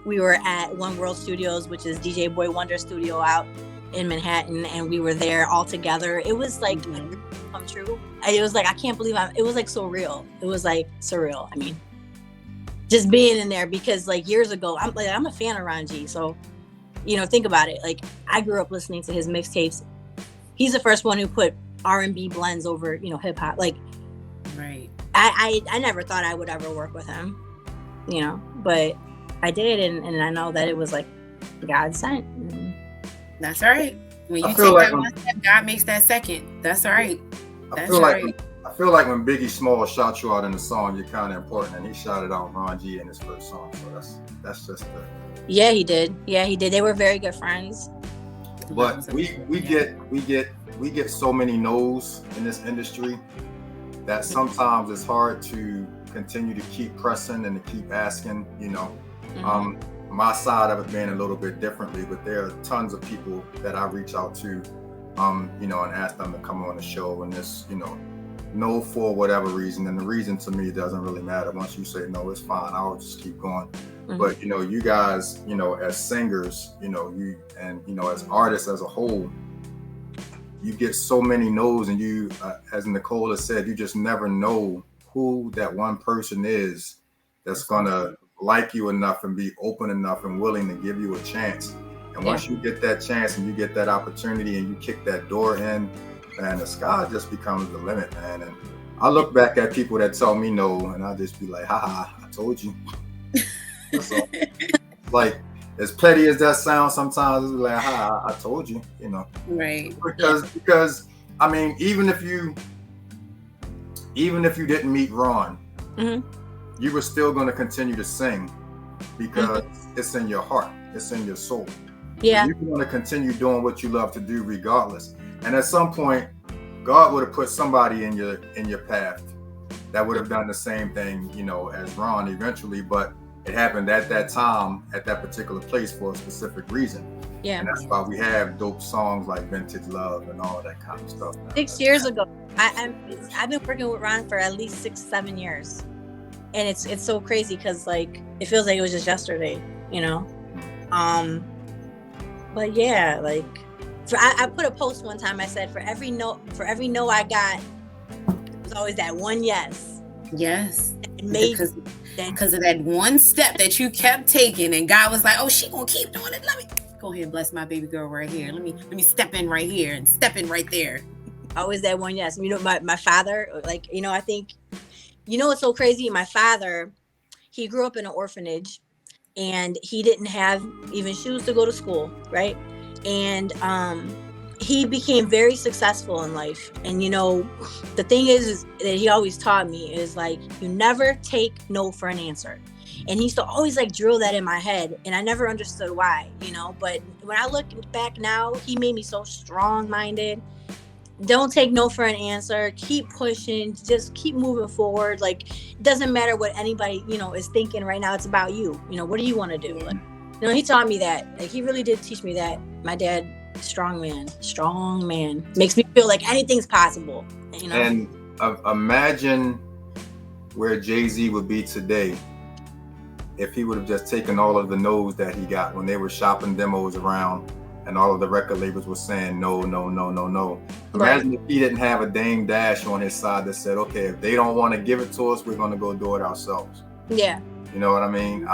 we were at One World Studios, which is DJ Boy Wonder studio out in Manhattan, and we were there all together. It was like come true. it was like, I can't believe it was like so real. It was like surreal. I mean, just being in there, because like years ago, I'm a fan of Ron G. So, think about it. Like, I grew up listening to his mixtapes. He's the first one who put R&B blends over, hip hop. Like, right. I never thought I would ever work with him, but I did. And I know that it was like God sent. That's right. When you take that one step, God makes that second. That's right. That's right. I feel like when Biggie Smalls shot you out in the song, you're kind of important, and he shouted out Ron G in his first song. So that's just the. Yeah, he did. They were very good friends. But we get so many no's in this industry that sometimes it's hard to continue to keep pressing and to keep asking. My side of it being a little bit differently, but there are tons of people that I reach out to, and ask them to come on the show, and this, no for whatever reason. And the reason to me doesn't really matter. Once you say no, it's fine. I'll just keep going. Mm-hmm. But, you guys, as singers, you as artists as a whole, you get so many no's, and you, as Nicole has said, you just never know who that one person is that's gonna like you enough and be open enough and willing to give you a chance. And once you get that chance and you get that opportunity and you kick that door in, man, the sky just becomes the limit, man. And I look back at people that tell me no, and I just be like, haha, I told you. So, like, as petty as that sounds, sometimes it's like, I told you, Right. Because I mean, even if you didn't meet Ron, mm-hmm. you were still going to continue to sing because mm-hmm. it's in your heart, it's in your soul. Yeah. So you're going to continue doing what you love to do regardless. And at some point, God would have put somebody in your path that would have done the same thing, as Ron eventually, but it happened at that time, at that particular place for a specific reason. Yeah. And that's why we have dope songs like Vintage Love and all that kind of stuff. 6 years ago, I've been working with Ron for at least 6-7 years. And it's so crazy because like it feels like it was just yesterday, But yeah, like I put a post one time. I said for every no I got, there's always that one yes. Yes. Because of that one step that you kept taking, and God was like, "Oh, she gonna keep doing it. Let me go ahead and bless my baby girl right here. Let me step in right here and step in right there." Always that one yes. My father, like I think. What's so crazy? My father, he grew up in an orphanage and he didn't have even shoes to go to school, right? And he became very successful in life. And, the thing is that he always taught me is like, you never take no for an answer. And he used to always like drill that in my head. And I never understood why, but when I look back now, he made me so strong-minded. Don't take no for an answer. Keep pushing. Just keep moving forward. Like, it doesn't matter what anybody, is thinking right now. It's about you. What do you want to do? Like, he taught me that. Like, he really did teach me that. My dad, strong man. Makes me feel like anything's possible. And imagine where Jay-Z would be today if he would have just taken all of the no's that he got when they were shopping demos around. And all of the record labels were saying no. Imagine if he didn't have a Dame Dash on his side that said, okay, if they don't want to give it to us, we're going to go do it ourselves. Yeah. You know what I mean?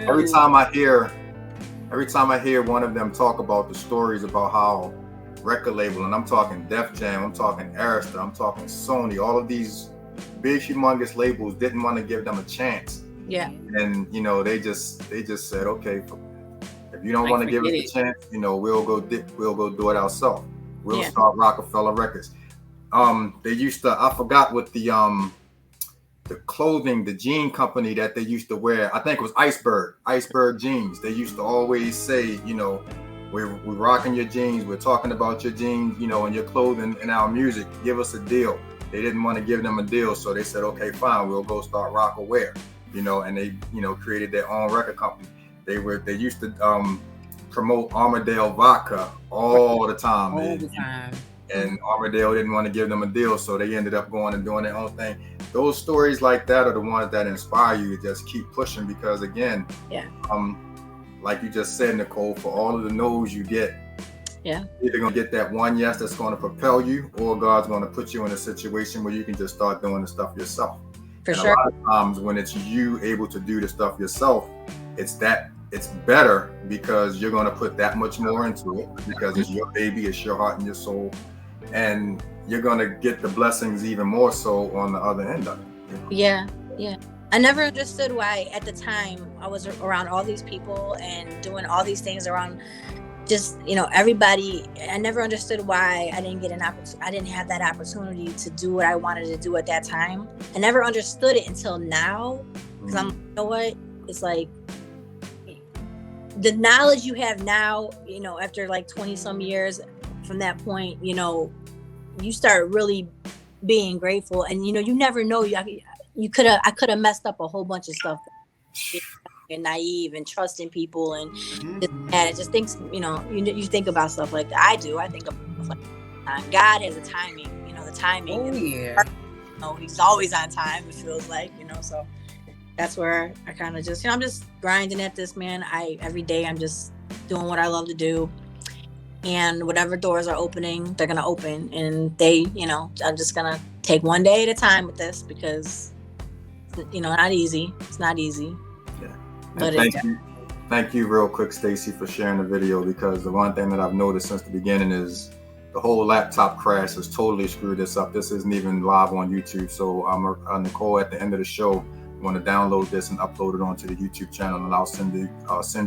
Every time I hear one of them talk about the stories about how record label, and I'm talking Def Jam, I'm talking Arista, I'm talking Sony, all of these big, humongous labels didn't want to give them a chance. Yeah. And, they just said, okay, if you don't want to give us a chance, we'll go do it ourselves. We'll start Rockefeller Records. They used to, I forgot what the clothing, the jean company that they used to wear. I think it was Iceberg jeans. They used to always say, we're rocking your jeans. We're talking about your jeans, and your clothing and our music. Give us a deal. They didn't want to give them a deal, so they said, okay, fine, we'll go start Rockaware. And they, created their own record company. They used to promote Armadale vodka all the time. And Armadale didn't want to give them a deal, so they ended up going and doing their own thing. Those stories like that are the ones that inspire you to just keep pushing because, again, like you just said, Nicole, for all of the no's you get, Yeah. You're either gonna get that one yes that's gonna propel you, or God's gonna put you in a situation where you can just start doing the stuff yourself. For and sure. A lot of times when it's you able to do the stuff yourself, it's better because you're gonna put that much more into it because it's your baby, it's your heart and your soul, and you're gonna get the blessings even more so on the other end of it. Yeah. I never understood why at the time I was around all these people and doing all these things around just, everybody. I never understood why I didn't get I didn't have that opportunity to do what I wanted to do at that time. I never understood it until now, because I'm, you know what? It's like the knowledge you have now, after like 20 some years from that point, you start really being grateful, and you never know. I could have messed up a whole bunch of stuff, and naive and trusting people and it just thinks, you think about stuff like that. I do. I think about like God has a timing, the timing. Oh yeah. He's always on time. It feels like, so that's where I kind of just, I'm just grinding at this, man. Every day I'm just doing what I love to do, and whatever doors are opening, they're gonna open, and I'm just gonna take one day at a time with this, because not easy. It's not easy. Yeah. But thank you real quick, Stacy, for sharing the video, because the one thing that I've noticed since the beginning is the whole laptop crash has totally screwed this up. This isn't even live on YouTube. So Nicole, at the end of the show, I'm going to download this and upload it onto the YouTube channel, and I'll send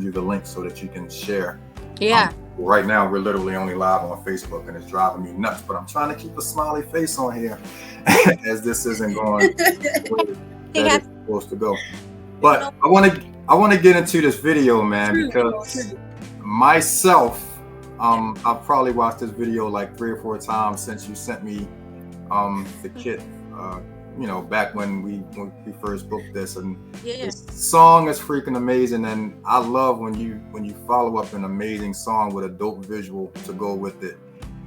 you the link so that you can share. Yeah. Right now, we're literally only live on Facebook, and it's driving me nuts, but I'm trying to keep a smiley face on here as this isn't going that it's supposed to go. But I want to get into this video, man, because myself, I've probably watched this video like 3 or 4 times since you sent me the kit, back when we first booked this, and this song is freaking amazing, and I love when you follow up an amazing song with a dope visual to go with it,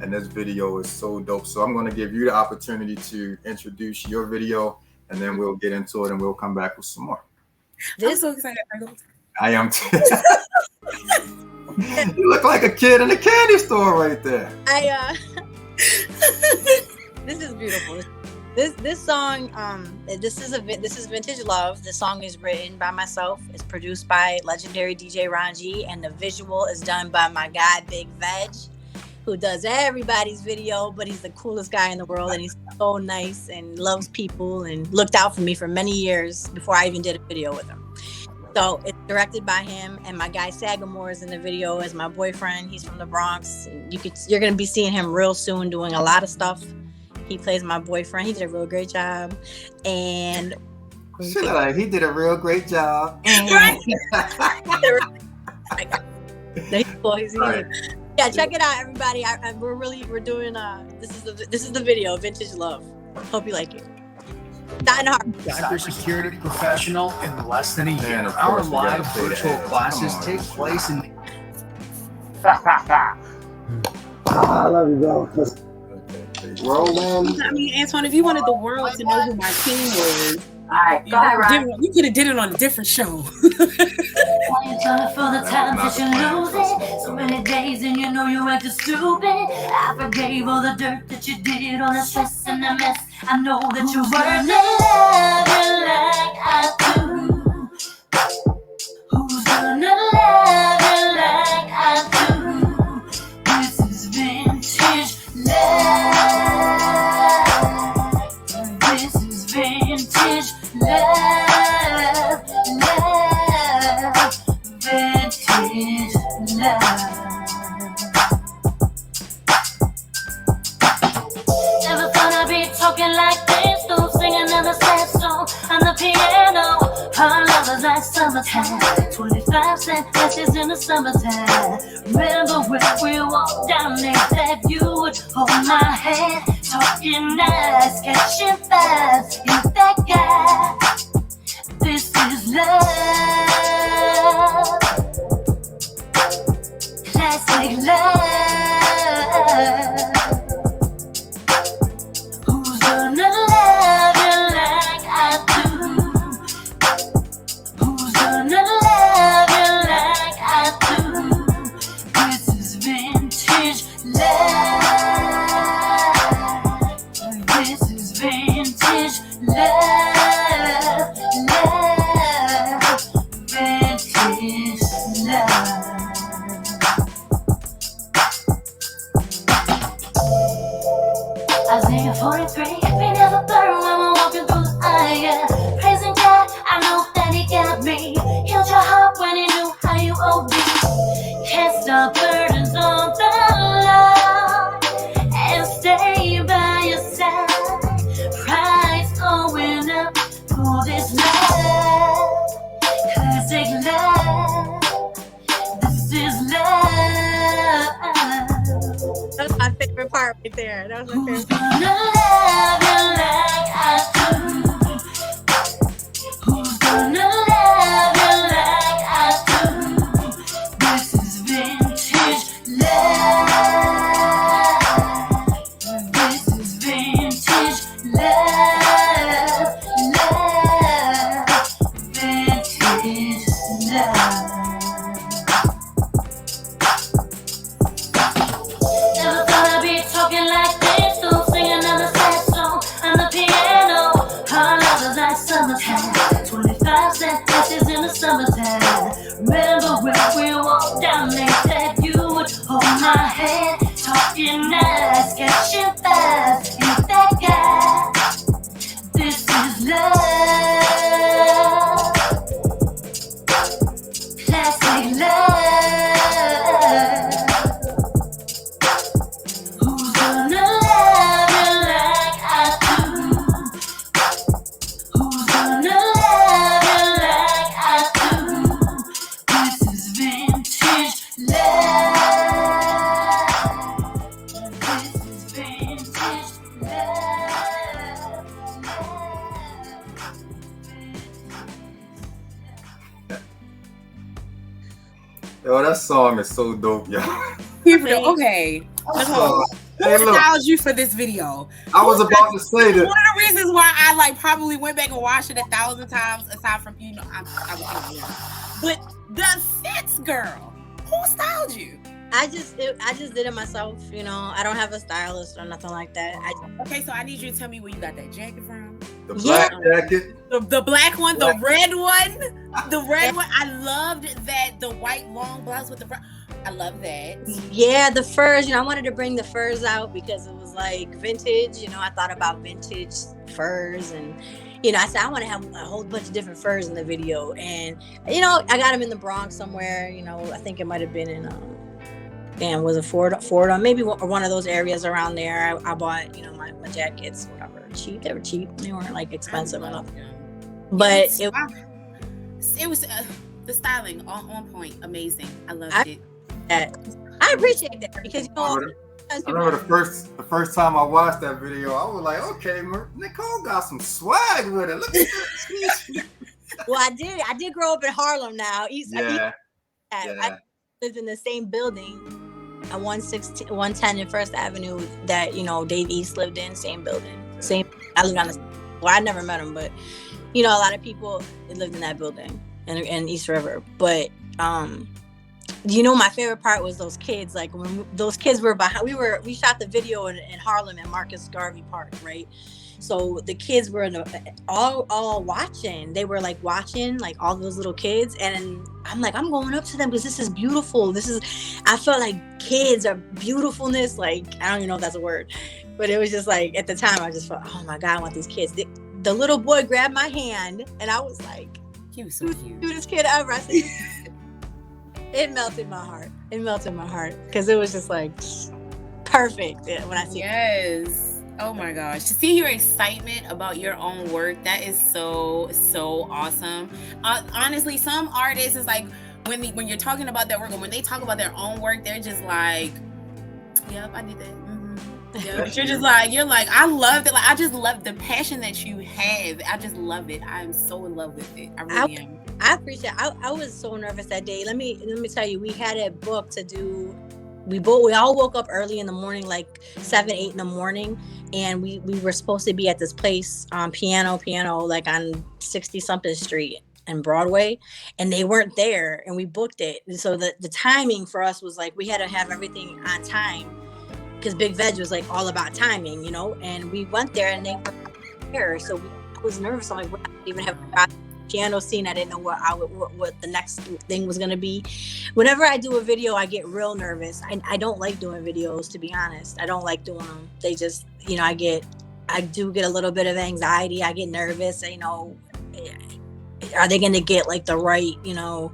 and this video is so dope. So I'm going to give you the opportunity to introduce your video, and then we'll get into it, and we'll come back with some more. I'm so excited. I am too. You look like a kid in a candy store right there. This is beautiful. This song, this is Vintage Love. The song is written by myself. It's produced by legendary DJ Ron G, and the visual is done by my guy Big Veg, who does everybody's video, but he's the coolest guy in the world, and he's so nice and loves people and looked out for me for many years before I even did a video with him. So it's directed by him, and my guy Sagamore is in the video as my boyfriend. He's from the Bronx. You're gonna be seeing him real soon doing a lot of stuff. He plays my boyfriend. He did a real great job, and he did a real great job. Yeah, check it out, everybody. We're doing this is the video, Vintage Love. Hope you like it. Cybersecurity professional in less than a year. Our live virtual classes take place in. I love you, bro. Rolling. I mean, Antoine, if you wanted the world to know who my team was, Alright, go ahead, Ryan. you could have did it on a different show. For the times that you're losing, so many days and you know you acted stupid. I forgave all the dirt that you did, all the stress and the mess. I know that you weren't love you like I do. Who's gonna love you like I do? This is vintage love. This is vintage love. Vintage love. Never thought I'd be talking like this. Don't sing another sad song on the piano. Our love is like summertime. 25 cent messes in the summertime. Remember when we walked down there that you would hold my hand, talking nice, catching vibes. You that guy. This is love. Classic love. Who's gonna love you like I do? Who's gonna love you like I do? This is vintage 43, we never burn when we're walking through the eye, yeah. Praising God, I know that He got me. Healed your heart when He knew how you owed me. Cast our burdens on the Lord and stay by your side. Price going up for this love, classic love. This is love. That's my favorite part right there. That was my Who's favorite. gonna love you like I do? Who's gonna love you like I do? This is vintage love. This is vintage love. Love. Vintage love. Never thought I'd be talking like this. Don't sing another sad song on the piano. Our love is like summertime. 25 cent passes in the summertime. Remember when we walked down late that you would hold my hand, talking nice, catching vibes. Ain't that guy? This is love. Classic love. Who's gonna love you like I do? Who's gonna love you like I do? This is vintage love. This is vintage love. Yo, that song is so dope, yo. Okay. Nicole, Hey, who look, styled you for this video? I was about to say One of that. the reasons why I like probably went back and watched it 1,000 times, aside from I was thinking, but the fits girl, who styled you? I just did it myself. You know, I don't have a stylist or nothing like that. Okay, so I need you to tell me where you got that jacket from. The black jacket. The black one, the red one, the red one. I loved that, the white long blouse with the brown. I love that. Yeah, the furs. You know, I wanted to bring the furs out because it was like vintage. You know, I thought about vintage furs, and you know, I said I want to have a whole bunch of different furs in the video. And you know, I got them in the Bronx somewhere. You know, I think it might have been in was it Ford, maybe one of those areas around there. I bought, you know, my jackets, whatever, cheap. They were cheap. They weren't like expensive enough. But it was the styling on point, amazing. I loved it. I appreciate that because, you know, I remember the first time I watched that video, I was like, okay, Nicole got some swag with it. Look at this. Well, I did grow up in Harlem now. I lived in the same building at 110 and First Avenue that, you know, Dave East lived in, same building. I lived on I never met him, but you know, a lot of people lived in that building in East River. But you know, my favorite part was those kids. Like when those kids were behind, we shot the video in Harlem at Marcus Garvey Park, right? So the kids were all watching. They were like watching, like all those little kids, and I'm like, I'm going up to them because this is beautiful. I felt like kids are beautifulness. Like, I don't even know if that's a word, but it was just like, at the time I just felt, oh my God, I want these kids. The little boy grabbed my hand and I was like, he was so cute. Cutest kid ever. I said, it melted my heart. It melted my heart because it was just like perfect when I see it. Yes. Oh my gosh. To see your excitement about your own work, that is so awesome. Honestly, some artists is like, when you're talking about their work, and when they talk about their own work, they're just like, yep, I did that. Mm-hmm. Yep. You're like, I love it. Like, I just love the passion that you have. I just love it. I'm so in love with it. I really am. I appreciate it. I was so nervous that day. Let me tell you, we had a book to do. We all woke up early in the morning, like 7, 8 in the morning, and we were supposed to be at this place on piano, like on 60 something street and Broadway, and they weren't there, and we booked it. And so the timing for us was like, we had to have everything on time because Big Veg was like all about timing, you know. And we went there and they were there, so I was nervous. I'm like, we're not even have a piano scene. I didn't know what the next thing was gonna be. Whenever I do a video, I get real nervous. I don't like doing videos, to be honest. I don't like doing them. They just, you know, I get I do get a little bit of anxiety. I get nervous. You know, are they going to get like the right, you know,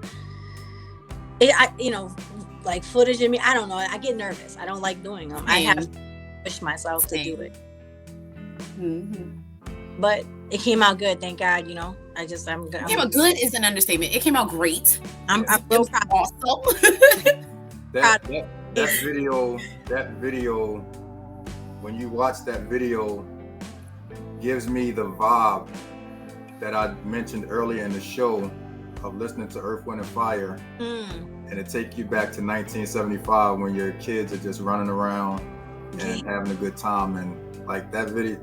like footage in me? I don't know. I get nervous. I don't like doing them. I have to push myself to do it. But it came out good, thank God. You know, I'm good. It came out good is an understatement. It came out great. I'm real proud. Awesome. that video, when you watch that video, gives me the vibe that I mentioned earlier in the show of listening to Earth, Wind, and Fire, and it take you back to 1975 when your kids are just running around and having a good time, and like that video,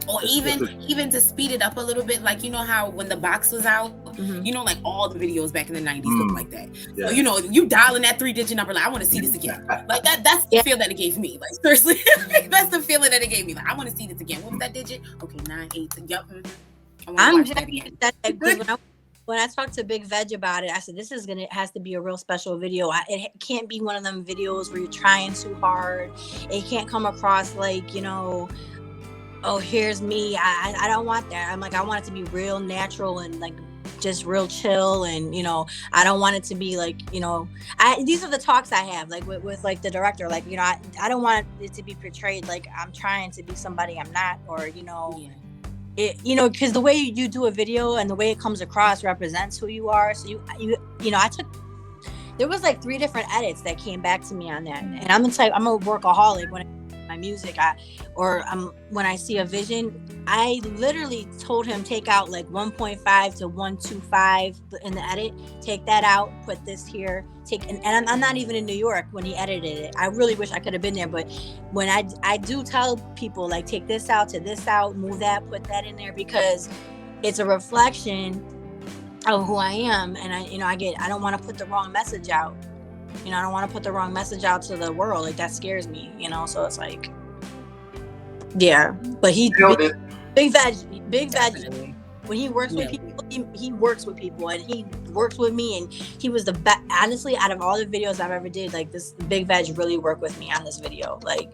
or even to speed it up a little bit, like, you know how when the box was out, you know, like all the videos back in the 90s looked like that. Yeah. So, you know, you dialing that 3-digit number, like, I want to see this again. Like that's the feel that it gave me. Like, seriously, that's the feeling that it gave me. Like, I want to see this again. What was that digit? Okay, 9, 8. Yep. I'm happy that when I talked to Big Veg about it, I said, it has to be a real special video. It can't be one of them videos where you're trying too hard. It can't come across like, you know, oh, here's me. I don't want that. I'm like, I want it to be real natural and like just real chill. And, you know, I don't want it to be like, you know, these are the talks I have like with like the director, like, you know, I don't want it to be portrayed like I'm trying to be somebody I'm not, or, you know, it, you know, because the way you do a video and the way it comes across represents who you are. So you know, there was like 3 different edits that came back to me on that. And I'm the type, I'm a workaholic when it comes to my music. When I see a vision, I literally told him take out like 1.5 to 125 in the edit, take that out, put this here, and I'm not even in New York when he edited it. I really wish I could have been there, but when I do tell people like take this out to this out, move that, put that in there, because it's a reflection of who I am. And I don't want to put the wrong message out. You know, I don't want to put the wrong message out to the world. Like, that scares me, you know? So it's like, yeah. But Big Veg, when he works with people, he works with people, and he works with me, and he was the best. Honestly, out of all the videos I've ever did, like, this Big Veg really worked with me on this video. Like,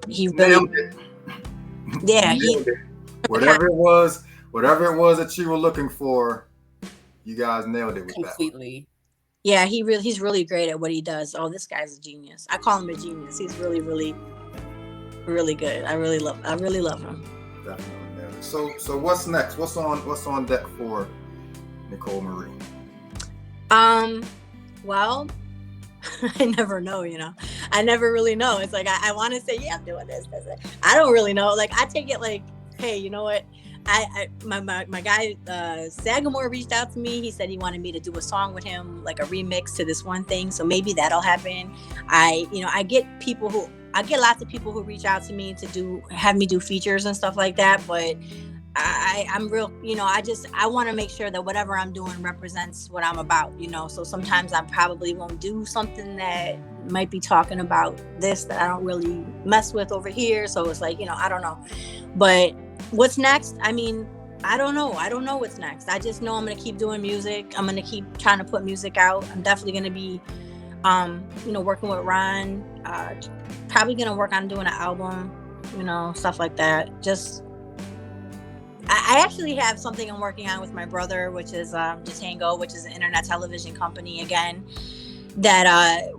he really did. Yeah, whatever it was that you were looking for, you guys nailed it with completely. That. Yeah, he's really great at what he does. Oh, this guy's a genius. I call him a genius. He's really, really, really good. I really love him. Definitely. So what's next? What's on deck for Nicole Marie? Well, I never know, you know. I never really know. It's like I want to say, yeah, I'm doing this. I don't really know. Like, I take it like, hey, you know what? My guy Sagamore reached out to me. He said he wanted me to do a song with him, like a remix to this one thing. So maybe that'll happen. I get lots of people who reach out to me to have me do features and stuff like that. But I'm real, you know, I want to make sure that whatever I'm doing represents what I'm about, you know. So sometimes I probably won't do something that might be talking about this that I don't really mess with over here. So it's like, you know, I don't know. But what's next? I mean, I don't know. I don't know what's next. I just know I'm going to keep doing music. I'm going to keep trying to put music out. I'm definitely going to be, you know, working with Ron. Probably going to work on doing an album, you know, stuff like that. Just, I actually have something I'm working on with my brother, which is Jatango, which is an internet television company, again, that,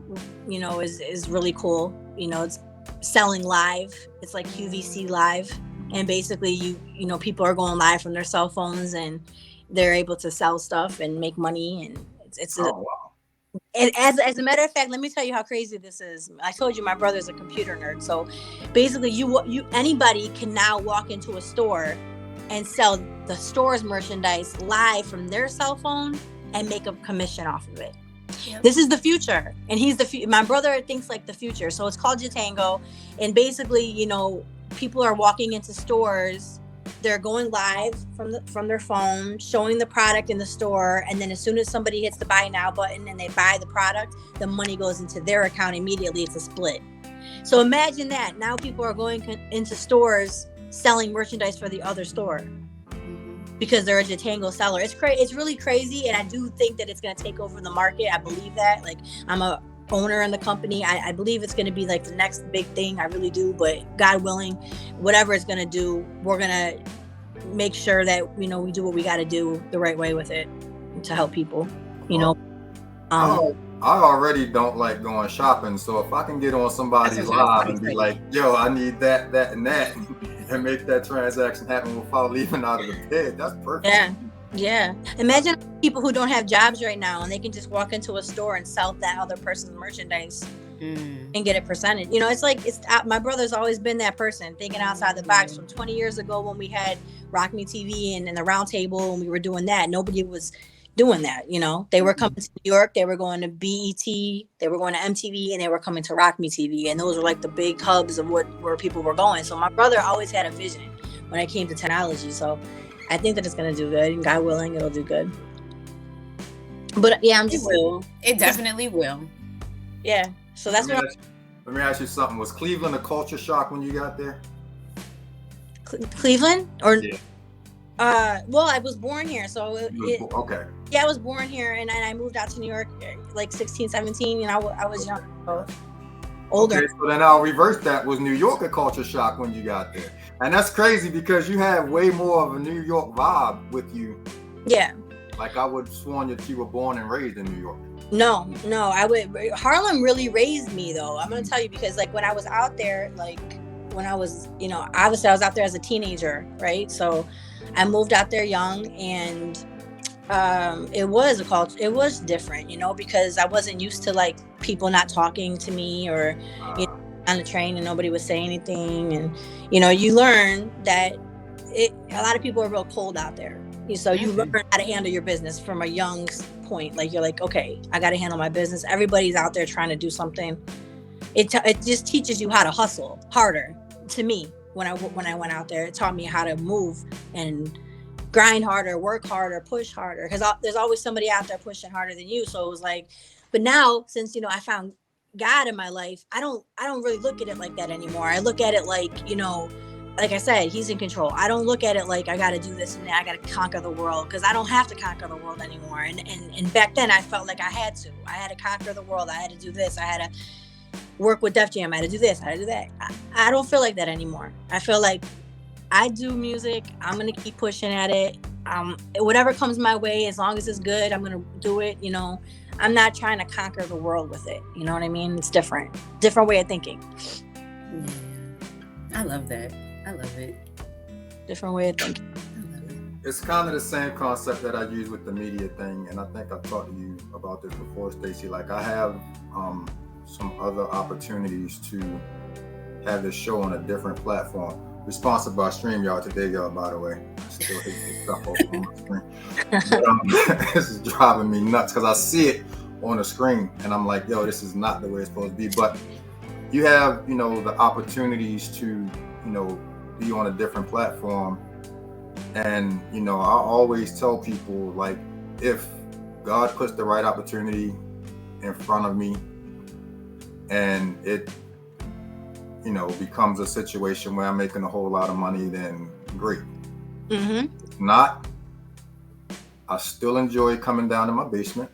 you know, is really cool. You know, it's selling live. It's like QVC live. And basically, you know, people are going live from their cell phones, and they're able to sell stuff and make money. And wow. And as a matter of fact, let me tell you how crazy this is. I told you my brother's a computer nerd. So basically, anybody can now walk into a store and sell the store's merchandise live from their cell phone and make a commission off of it. Yep. This is the future, and my brother thinks like the future. So it's called Jatango, and basically, you know, people are walking into stores, they're going live from their phone, showing the product in the store, and then as soon as somebody hits the buy now button and they buy the product, the money goes into their account immediately. It's a split. So imagine that. Now people are going into stores selling merchandise for the other store because they're a Jatango seller. It's really crazy, and I do think that it's going to take over the market. I believe that. Like, I'm a owner in the company. I believe it's going to be like the next big thing. I really do. But God willing, whatever it's going to do, we're going to make sure that, you know, we do what we got to do the right way with it to help people, you know. I already don't like going shopping, so if I can get on somebody's live and be like, yo, I need that, and that, and make that transaction happen without leaving out of the bed, that's perfect. Yeah. Imagine people who don't have jobs right now and they can just walk into a store and sell that other person's merchandise and get a percentage. You know, it's like, my brother's always been that person thinking outside the box. From 20 years ago when we had Rock Me TV and the Round Table and we were doing that, nobody was doing that. You know, they were coming to New York, they were going to BET, they were going to MTV, and they were coming to Rock Me TV, and those were like the big hubs of where people were going. So my brother always had a vision when it came to technology. So I think that it's going to do good, and God willing, it'll do good. But yeah, it definitely will. Yeah. So that's let me ask you something. Was Cleveland a culture shock when you got there? Cleveland? Or well, I was born here, so okay. Yeah, I was born here, and I moved out to New York like 16, 17, and I was young, so older. Okay, so then I'll reverse that. Was New York a culture shock when you got there? And that's crazy because you have way more of a New York vibe with you. Yeah. Like I would have sworn that you were born and raised in New York. No, Harlem really raised me though. I'm going to tell you, because like when I was out there, like when I was, you know, obviously I was out there as a teenager, right? So I moved out there young, and it was a culture. It was different, you know, because I wasn't used to like people not talking to me, or you know, on the train and nobody would say anything. And you know, you learn that a lot of people are real cold out there. So you learn how to handle your business from a young point. Like you're like, okay, I got to handle my business. Everybody's out there trying to do something. It just teaches you how to hustle harder. To me, when I went out there, it taught me how to move and grind harder, work harder, push harder. Because there's always somebody out there pushing harder than you. So it was like, but now since, you know, I found God in my life, I don't really look at it like that anymore. I look at it like, you know, like I said, he's in control. I don't look at it like I got to do this and that. I got to conquer the world, because I don't have to conquer the world anymore. And back then I felt like I had to. I had to conquer the world. I had to do this. I had to work with Def Jam. I had to do this. I had to do that. I don't feel like that anymore. I feel like I do music. I'm going to keep pushing at it. Whatever comes my way, as long as it's good, I'm going to do it. You know, I'm not trying to conquer the world with it. You know what I mean? It's different way of thinking. I love that. I love it. Different way of thinking. It's kind of the same concept that I use with the media thing, and I think I've talked to you about this before, Stacey. Like I have some other opportunities to have this show on a different platform. We're sponsored by StreamYard today, y'all, by the way. I still hate this stuff on my screen. But, this is driving me nuts because I see it on the screen and I'm like, yo, this is not the way it's supposed to be. But you have, you know, the opportunities to, you know, be on a different platform. And, you know, I always tell people, like, if God puts the right opportunity in front of me and it, you know, becomes a situation where I'm making a whole lot of money, then great. If not, I still enjoy coming down to my basement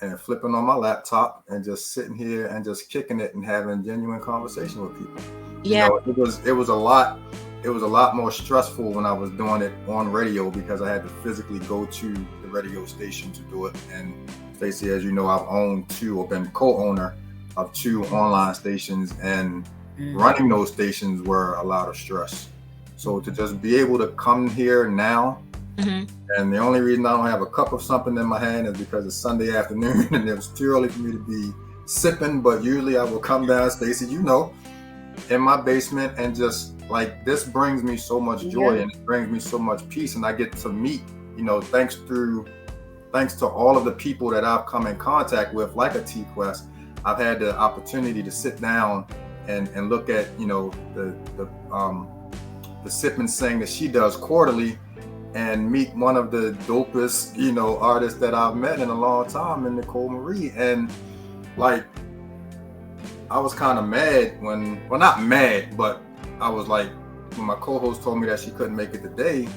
and flipping on my laptop and just sitting here and just kicking it and having genuine conversation with people. Yeah. You know, it was a lot more stressful when I was doing it on radio, because I had to physically go to the radio station to do it. And Stacey, as you know, I've owned two, or been co-owner of two online stations, and running those stations were a lot of stress. So to just be able to come here now, and the only reason I don't have a cup of something in my hand is because it's Sunday afternoon and it was too early for me to be sipping, but usually I will come down, Stacey, you know, in my basement, and just like, this brings me so much joy and it brings me so much peace. And I get to meet, you know, thanks to all of the people that I've come in contact with, like a T-Quest, I've had the opportunity to sit down and look at, you know, the Sip and Sing that she does quarterly, and meet one of the dopest, you know, artists that I've met in a long time, in Nicole Marie. And like, I was kind of mad well, not mad, but I was like, when my co-host told me that she couldn't make it today,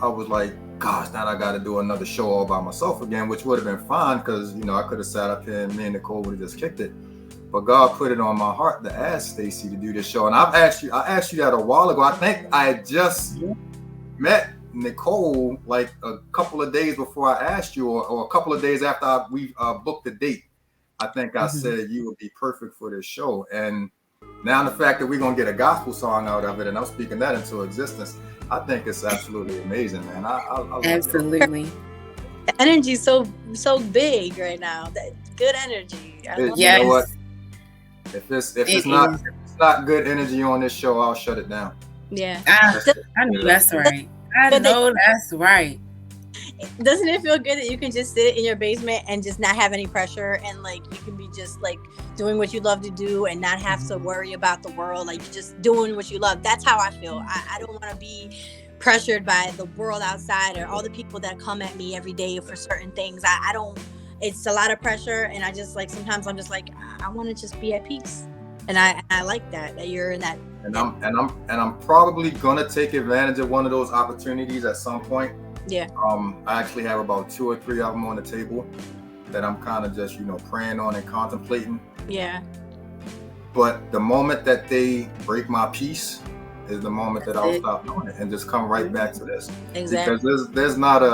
I was like, gosh, now I got to do another show all by myself again, which would have been fine, because, you know, I could have sat up here and me and Nicole would have just kicked it. but God put it on my heart to ask Stacy to do this show. And I asked you that a while ago. I think I had just met Nicole like a couple of days before I asked you, or a couple of days after we booked the date. I think I said you would be perfect for this show. And now the fact that we're going to get a gospel song out of it, and I'm speaking that into existence, I think it's absolutely amazing, man. I absolutely. The energy's so big right now. That good energy. You know what? If it's not good energy on this show, I'll shut it down. Yeah. I know that's right. I know that's right. Doesn't it feel good that you can just sit in your basement and just not have any pressure, and like you can be just like doing what you love to do and not have to worry about the world, like you're just doing what you love? That's how I feel. I don't want to be pressured by the world outside or all the people that come at me every day for certain things. I don't. It's a lot of pressure, and I just like sometimes I'm just like I want to just be at peace, and I like that you're in that. And I'm probably gonna take advantage of one of those opportunities at some point. Yeah. I actually have about 2 or 3 of them on the table that I'm kind of just praying on and contemplating. Yeah. But the moment that they break my peace is the moment that I'll stop doing it and just come right back to this. Exactly. Because there's not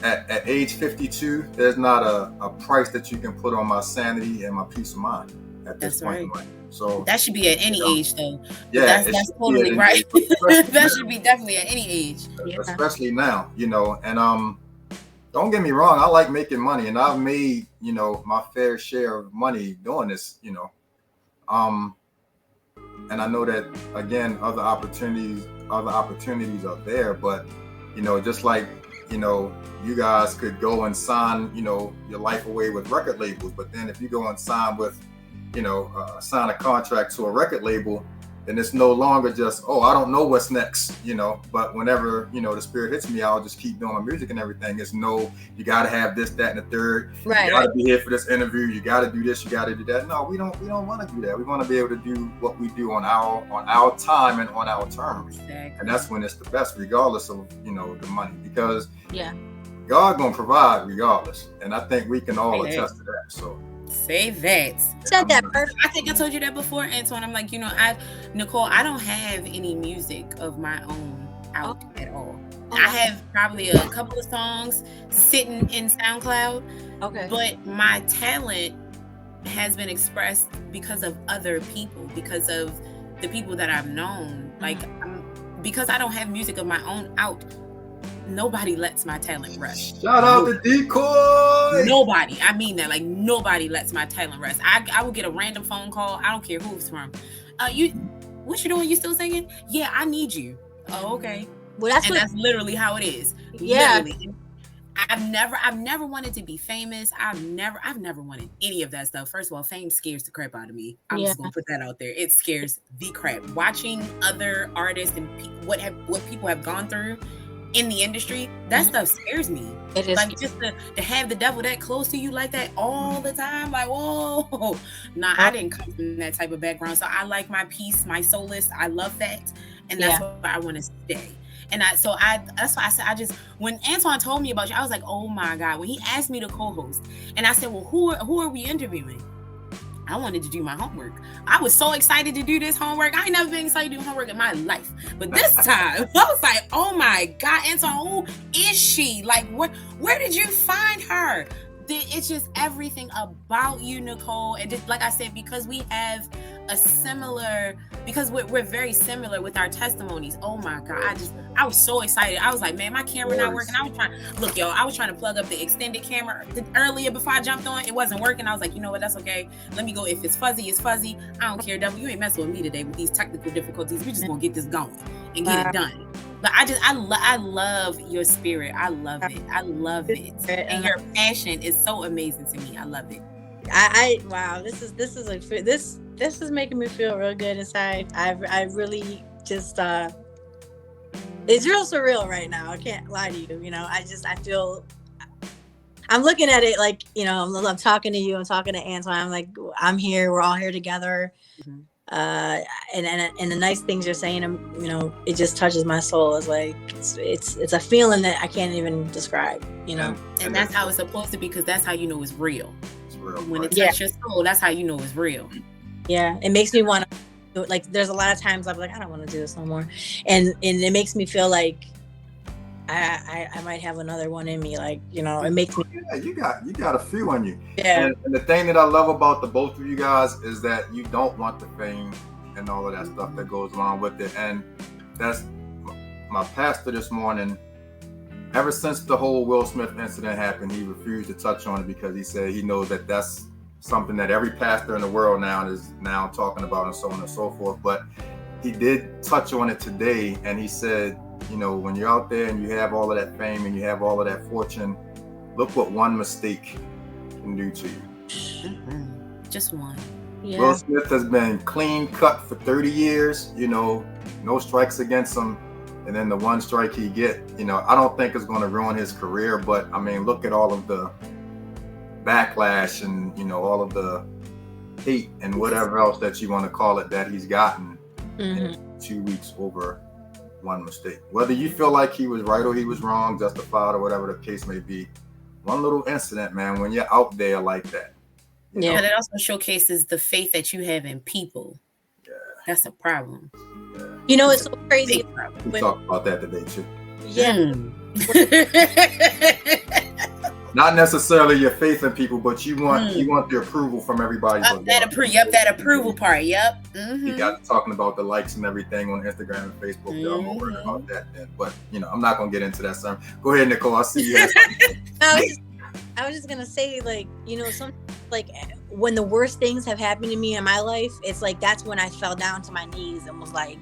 at age 52, there's not a price that you can put on my sanity and my peace of mind at this point in life. So that should be at any age, though. Yeah, that's totally right. That should be definitely at any age, especially now. And don't get me wrong, I like making money, and I've made my fair share of money doing this. And I know that again, other opportunities are there, but just like you guys could go and sign your life away with record labels, but then if you go and sign a contract to a record label, then it's no longer just, I don't know what's next, but whenever, the spirit hits me, I'll just keep doing my music and everything. It's you got to have this, that, and the third. Right. You got to be here for this interview. You got to do this. You got to do that. No, we don't want to do that. We want to be able to do what we do on our time and on our terms. Exactly. And that's when it's the best, regardless of, the money, because God gonna provide regardless. And I think we can all attest to that. So. Say that. Said that perfect. I think I told you that before, Antoine. I'm like, Nicole, I don't have any music of my own out at all. I have probably a couple of songs sitting in SoundCloud. Okay. But my talent has been expressed because of other people, because of the people that I've known. Like, because I don't have music of my own out, nobody lets my talent rest. Shout out to Decoy. Nobody. I mean that. Like, nobody lets my talent rest. I will get a random phone call. I don't care who it's from. What you doing? You still singing? Yeah, I need you. Oh, okay. Well, that's literally how it is. Yeah. Literally. I've never wanted to be famous. I've never wanted any of that stuff. First of all, fame scares the crap out of me. I'm just gonna put that out there. It scares the crap. Watching other artists and what people have gone through in the industry, that stuff scares me. It is like just to have the devil that close to you like that all the time. Like, whoa. Nah, I didn't come from that type of background. So I like my peace, my solace. I love that. And that's where I want to stay. And that's why I said, when Antoine told me about you, I was like, oh my God. When he asked me to co-host, and I said, well, who are we interviewing? I wanted to do my homework. I was so excited to do this homework. I ain't never been excited to do homework in my life. But this time, I was like, oh my God, Antoine, who is she? Like, where did you find her? It's just everything about you, Nicole. And just, like I said, because we have because we're very similar with our testimonies. Oh my God. I was so excited. I was like, man, my camera not working. I was trying to plug up the extended camera earlier before I jumped on. It wasn't working. I was like, you know what? That's okay. Let me go. If it's fuzzy, it's fuzzy. I don't care, devil. You ain't messing with me today with these technical difficulties. We just gonna get this going and get it done. But I love your spirit. I love it. I love it. And your passion is so amazing to me. I love it. Wow. This is making me feel real good inside. I really just it's real surreal right now. I can't lie to you. I feel I'm looking at it like, I'm talking to you, I'm talking to Antoine. I'm like, I'm here, we're all here together. Mm-hmm. And the nice things you're saying, it just touches my soul. It's like it's a feeling that I can't even describe, And that's how it's supposed to be, because that's how you know it's real. real. When it touches your soul, that's how you know it's real. Yeah, it makes me want to, like, there's a lot of times I'm like, I don't want to do this no more, and it makes me feel like I might have another one in me, like, you know, it makes me. Yeah, you got a few in you. Yeah. And the thing that I love about the both of you guys is that you don't want the fame and all of that stuff that goes along with it. And that's my pastor this morning. Ever since the whole Will Smith incident happened, he refused to touch on it because he said he knows that that's something that every pastor in the world now is now talking about, and so on and so forth. But he did touch on it today, and he said, you know, when you're out there and you have all of that fame and you have all of that fortune, look what one mistake can do to you. Just one. Yeah. Will Smith has been clean cut for 30 years, you know, no strikes against him. And then the one strike he get, you know, I don't think it's going to ruin his career. But, I mean, look at all of the backlash and, you know, all of the hate and whatever else that you want to call it that he's gotten in 2 weeks over one mistake. Whether you feel like he was right or he was wrong, justified or whatever the case may be, one little incident, man, when you're out there like that. Yeah, but it also showcases the faith that you have in people. Yeah. That's a problem. Yeah. You know, it's so crazy. We talked about that today too. Yeah. Not necessarily your faith in people, but you want the approval from everybody. That approval part. Yep. You got talking about the likes and everything on Instagram and Facebook. I'm not worried about that then. But you know, I'm not gonna get into that. Son. Go ahead, Nicole. I see you. I was just gonna say, like, you know, some, like, when the worst things have happened to me in my life, it's like that's when I fell down to my knees and was like,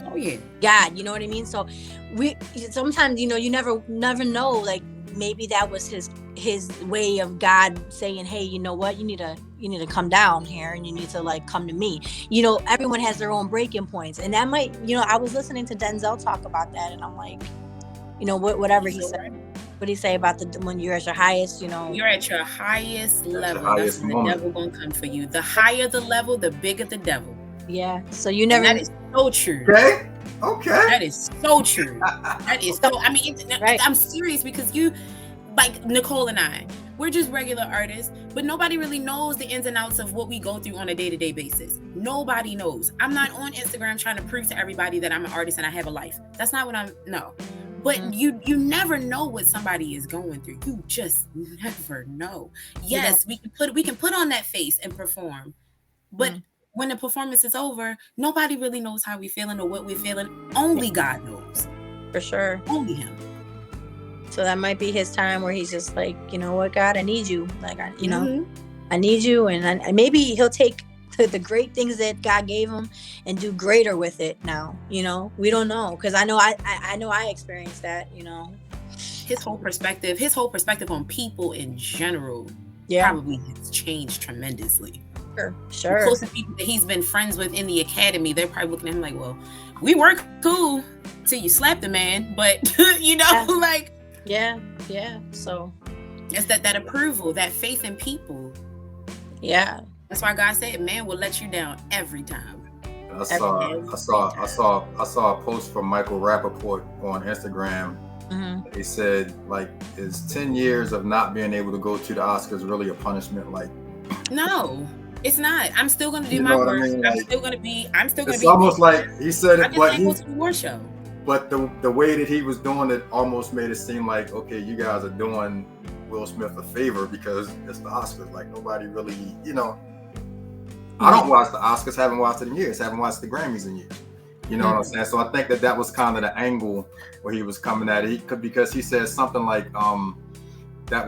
oh yeah, God, you know what I mean? So we sometimes, you know, you never know, like, maybe that was his way of God saying, hey, you know what, you need to come down here and you need to, like, come to me. You know, everyone has their own breaking points, and that might, you know, I was listening to Denzel talk about that, and I'm like, you know, whatever he said. What did he say about when you're at your highest, you know? You're at your highest level. That's when the devil gonna come for you. The higher the level, the bigger the devil. Yeah. So you never. And that is so true. Okay. That is so true. That is so. I mean, right. I'm serious because you, like Nicole and I, we're just regular artists, but nobody really knows the ins and outs of what we go through on a day-to-day basis. Nobody knows. I'm not on Instagram trying to prove to everybody that I'm an artist and I have a life. That's not what no. But you never know what somebody is going through. You just never know. Yes, we can put on that face and perform, but when the performance is over, nobody really knows how we're feeling or what we're feeling. Only God knows. For sure. Only Him. So that might be his time where he's just like, you know what, God, I need you. Like, you know, I need you, and maybe he'll take the great things that God gave him and do greater with it now. You know, we don't know, because I know I experienced that. You know, his whole perspective on people in general probably has changed tremendously. Sure. The closest people that he's been friends with in the academy, they're probably looking at him like, well, we work cool till you slap the man, but you know, like. Yeah. So it's that approval, that faith in people. Yeah. That's why God said, man will let you down every time. I saw a post from Michael Rappaport on Instagram. He said, like, is 10 years of not being able to go to the Oscars really a punishment? Like, no, it's not. I'm still going to do my work. I mean? Like, I'm still going to be. It's almost like he said it, but go to the award show. But the way that he was doing it almost made it seem like, okay, you guys are doing Will Smith a favor because it's the Oscars. Like, nobody really, you know. I don't watch the Oscars, haven't watched it in years, haven't watched the Grammys in years. You know what I'm saying? So I think that was kind of the angle where he was coming at it, because he said something like, that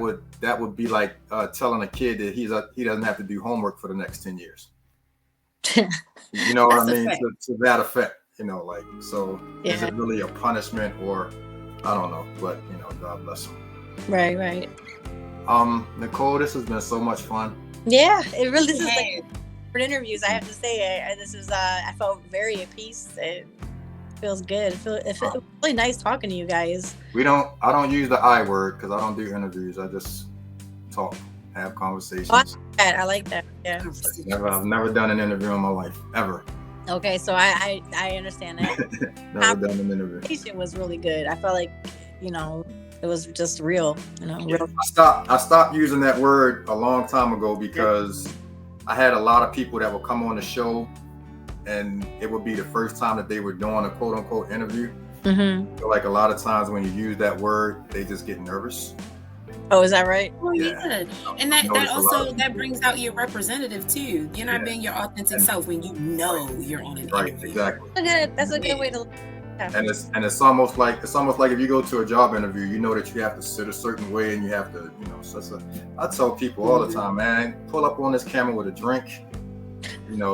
would be like telling a kid that he doesn't have to do homework for the next 10 years. You know what I mean? To that effect. You know, like, so is it really a punishment, or I don't know, but you know, God bless him. Right. Nicole, this has been so much fun. Yeah, it really is like for interviews. I have to say, this was I felt very at peace. It feels good. It feels really nice talking to you guys. I don't use the I word because I don't do interviews. I just talk, have conversations. I like that. Yeah. I've never done an interview in my life ever. Okay, so I understand that. Never done an interview. Conversation was really good. I felt like, you know, It was just real, real. I stopped using that word a long time ago because I had a lot of people that would come on the show and it would be the first time that they were doing a quote unquote interview. Mm-hmm. So like a lot of times when you use that word, they just get nervous. Oh, is that right? Oh, yeah. And that also that brings out your representative too. You're not being your authentic self when you know you're on an interview. Exactly. That's a good way to. And it's almost like if you go to a job interview, you know that you have to sit a certain way and you have to, I tell people all the time, man, pull up on this camera with a drink,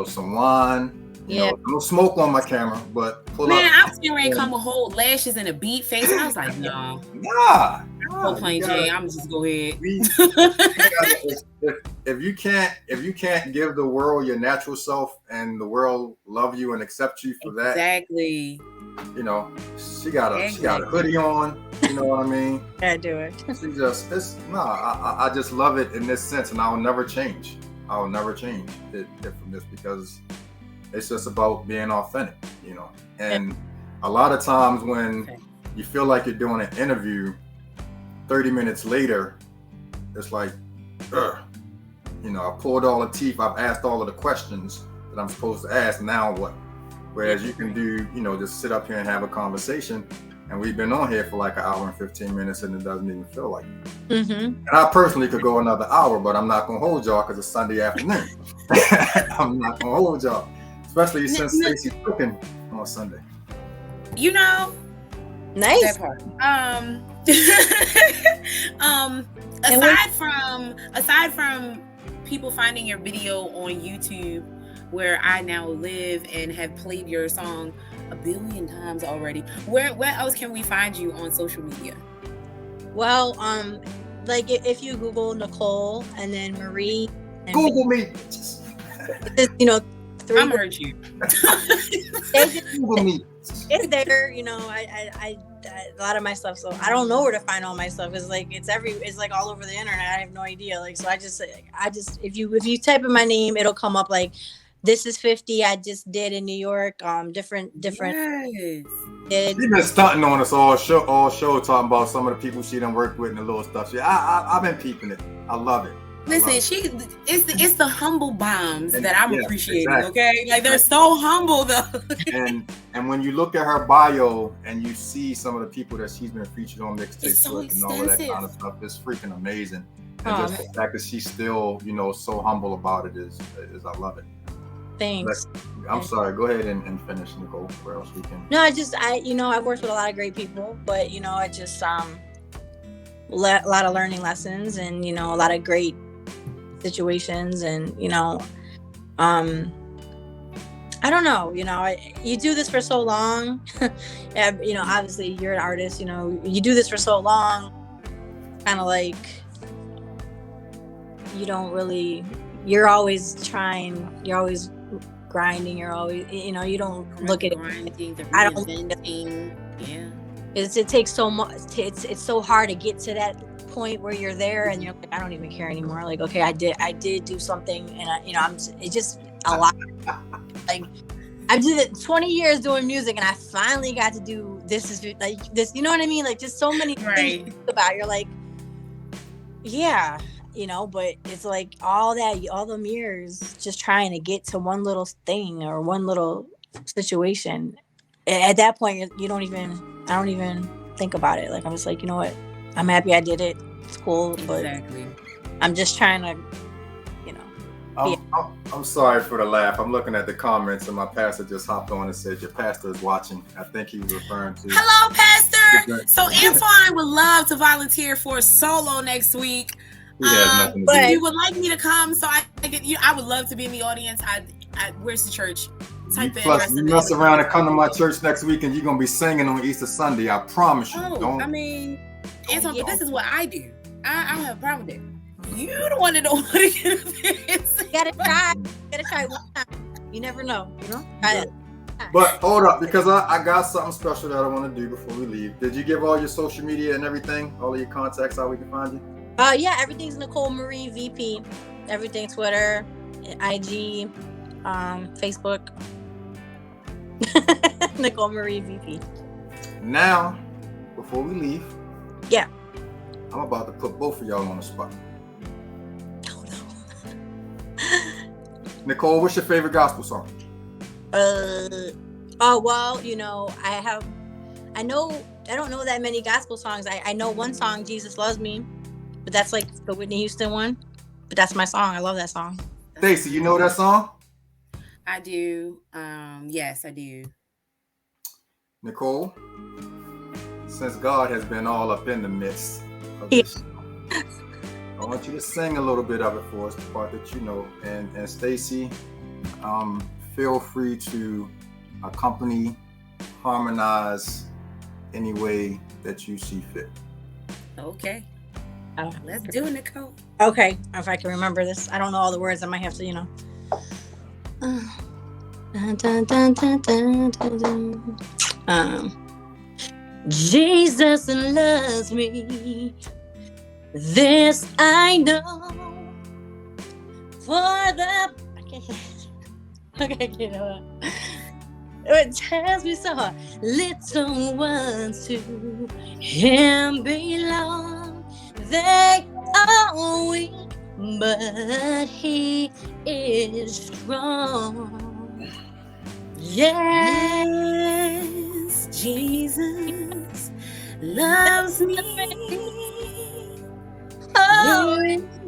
some wine. No smoke on my camera, but pull up. Man, I was getting ready to come with whole lashes and a beat face. And I was like, no. Nah. Plain Jane, I'm just go ahead. If you can't give the world your natural self and the world love you and accept you for that. Exactly. She got a hoodie on. You know what I mean? I do it. I just love it in this sense, and I'll never change. I'll never change it from this because it's just about being authentic, And a lot of times when you feel like you're doing an interview, 30 minutes later, it's like, I pulled all the teeth. I've asked all of the questions that I'm supposed to ask. Now what? Whereas you can do, just sit up here and have a conversation. And we've been on here for like an hour and 15 minutes and it doesn't even feel like it. Mm-hmm. And I personally could go another hour, but I'm not going to hold y'all because it's Sunday afternoon. I'm not going to hold y'all. Especially since Stacey's cooking on Sunday. Nice. That part. Aside from people finding your video on YouTube, where I now live and have played your song 1 billion times already, where else can we find you on social media? Well, like if you Google Nicole and then Marie, and Google me. I'm gonna hurt you. Google me. It's there, I a lot of my stuff, so I don't know where to find all my stuff. It's like all over the internet. I have no idea. So I just if you type in my name, it'll come up like This Is 50. I just did in New York. Different. Yes. She's been stunting on us all show talking about some of the people she done worked with and the little stuff. I've been peeping it. I love it. Listen, it's the humble bombs that I'm appreciating. Exactly. Okay, like they're so humble though. and when you look at her bio and you see some of the people that she's been featured on mixtapes with and all of that kind of stuff, it's freaking amazing. And just the fact that she's still, so humble about it is I love it. Thanks. I'm sorry. Go ahead and finish, Nicole. Where else we can? No, I've worked with a lot of great people, but I just a lot of learning lessons and a lot of great situations and I don't know, you do this for so long. Obviously you're an artist, you do this for so long, kind of like you're always trying, you're always grinding, you're always, you don't look at it. I don't. Yeah. It takes so much. It's so hard to get to that point where you're there and you're like, I don't even care anymore. Like, okay, I did do something, and it's just a lot. Like, I did it 20 years doing music, and I finally got to do this. You know what I mean? Like, just so many things to think about. You're like, yeah. But it's like all them years just trying to get to one little thing or one little situation. At that point, I don't even think about it. Like, I'm just like, you know what? I'm happy I did it. It's cool, but I'm just trying to, I'm sorry for the laugh. I'm looking at the comments and my pastor just hopped on and said, your pastor is watching. I think he was referring to. Hello, Pastor. So Antoine would love to volunteer for a solo next week. But if you would like me to come, so I would love to be in the audience. Where's the church? You mess around and come to my church next week, and you're gonna be singing on Easter Sunday. I promise you. Antoine, but this is what I do. I don't have a problem with it. You the one that don't want to get this. Gotta try one time. You never know. But hold up, because I got something special that I want to do before we leave. Did you give all your social media and everything, all of your contacts, how we can find you? Yeah, everything's Nicole Marie VP. Everything, Twitter, IG, Facebook. Nicole Marie VP. Now, before we leave, Yeah. I'm about to put both of y'all on the spot. Oh no. Nicole, what's your favorite gospel song? Oh well, I don't know that many gospel songs. I know one song, Jesus Loves Me, but that's like the Whitney Houston one. But that's my song. I love that song. Stacey, you know that song? I do. Yes, I do. Nicole, since God has been all up in the midst of this, I want you to sing a little bit of it for us, the part that you know. And Stacey, feel free to accompany, harmonize any way that you see fit. Okay. Let's do it, Nicole. Okay, if I can remember this. I don't know all the words. I might have to, Dun, dun, dun, dun, dun, dun, dun. Jesus loves me. This I know. It tells me so. Little ones to him belong. They are weak, but he is strong. Yes, Jesus loves me. Oh,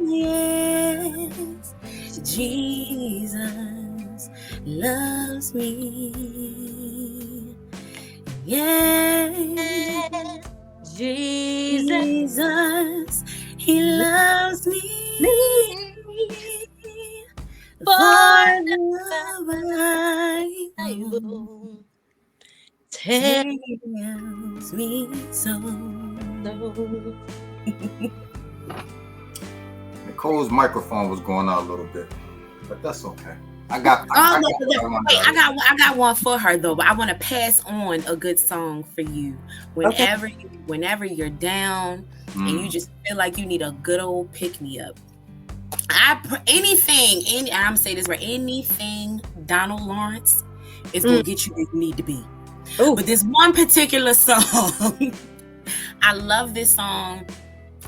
Yes, Jesus loves me. Yes, Jesus, he loves me. For the Bible tells me so. Nicole's microphone was going out a little bit, but that's okay. I got one for her though, but I want to pass on a good song for you whenever you're down and you just feel like you need a good old pick me up. I'm gonna say this right, anything Donald Lawrence is gonna get you where you need to be. Ooh. But this one particular song, I love this song.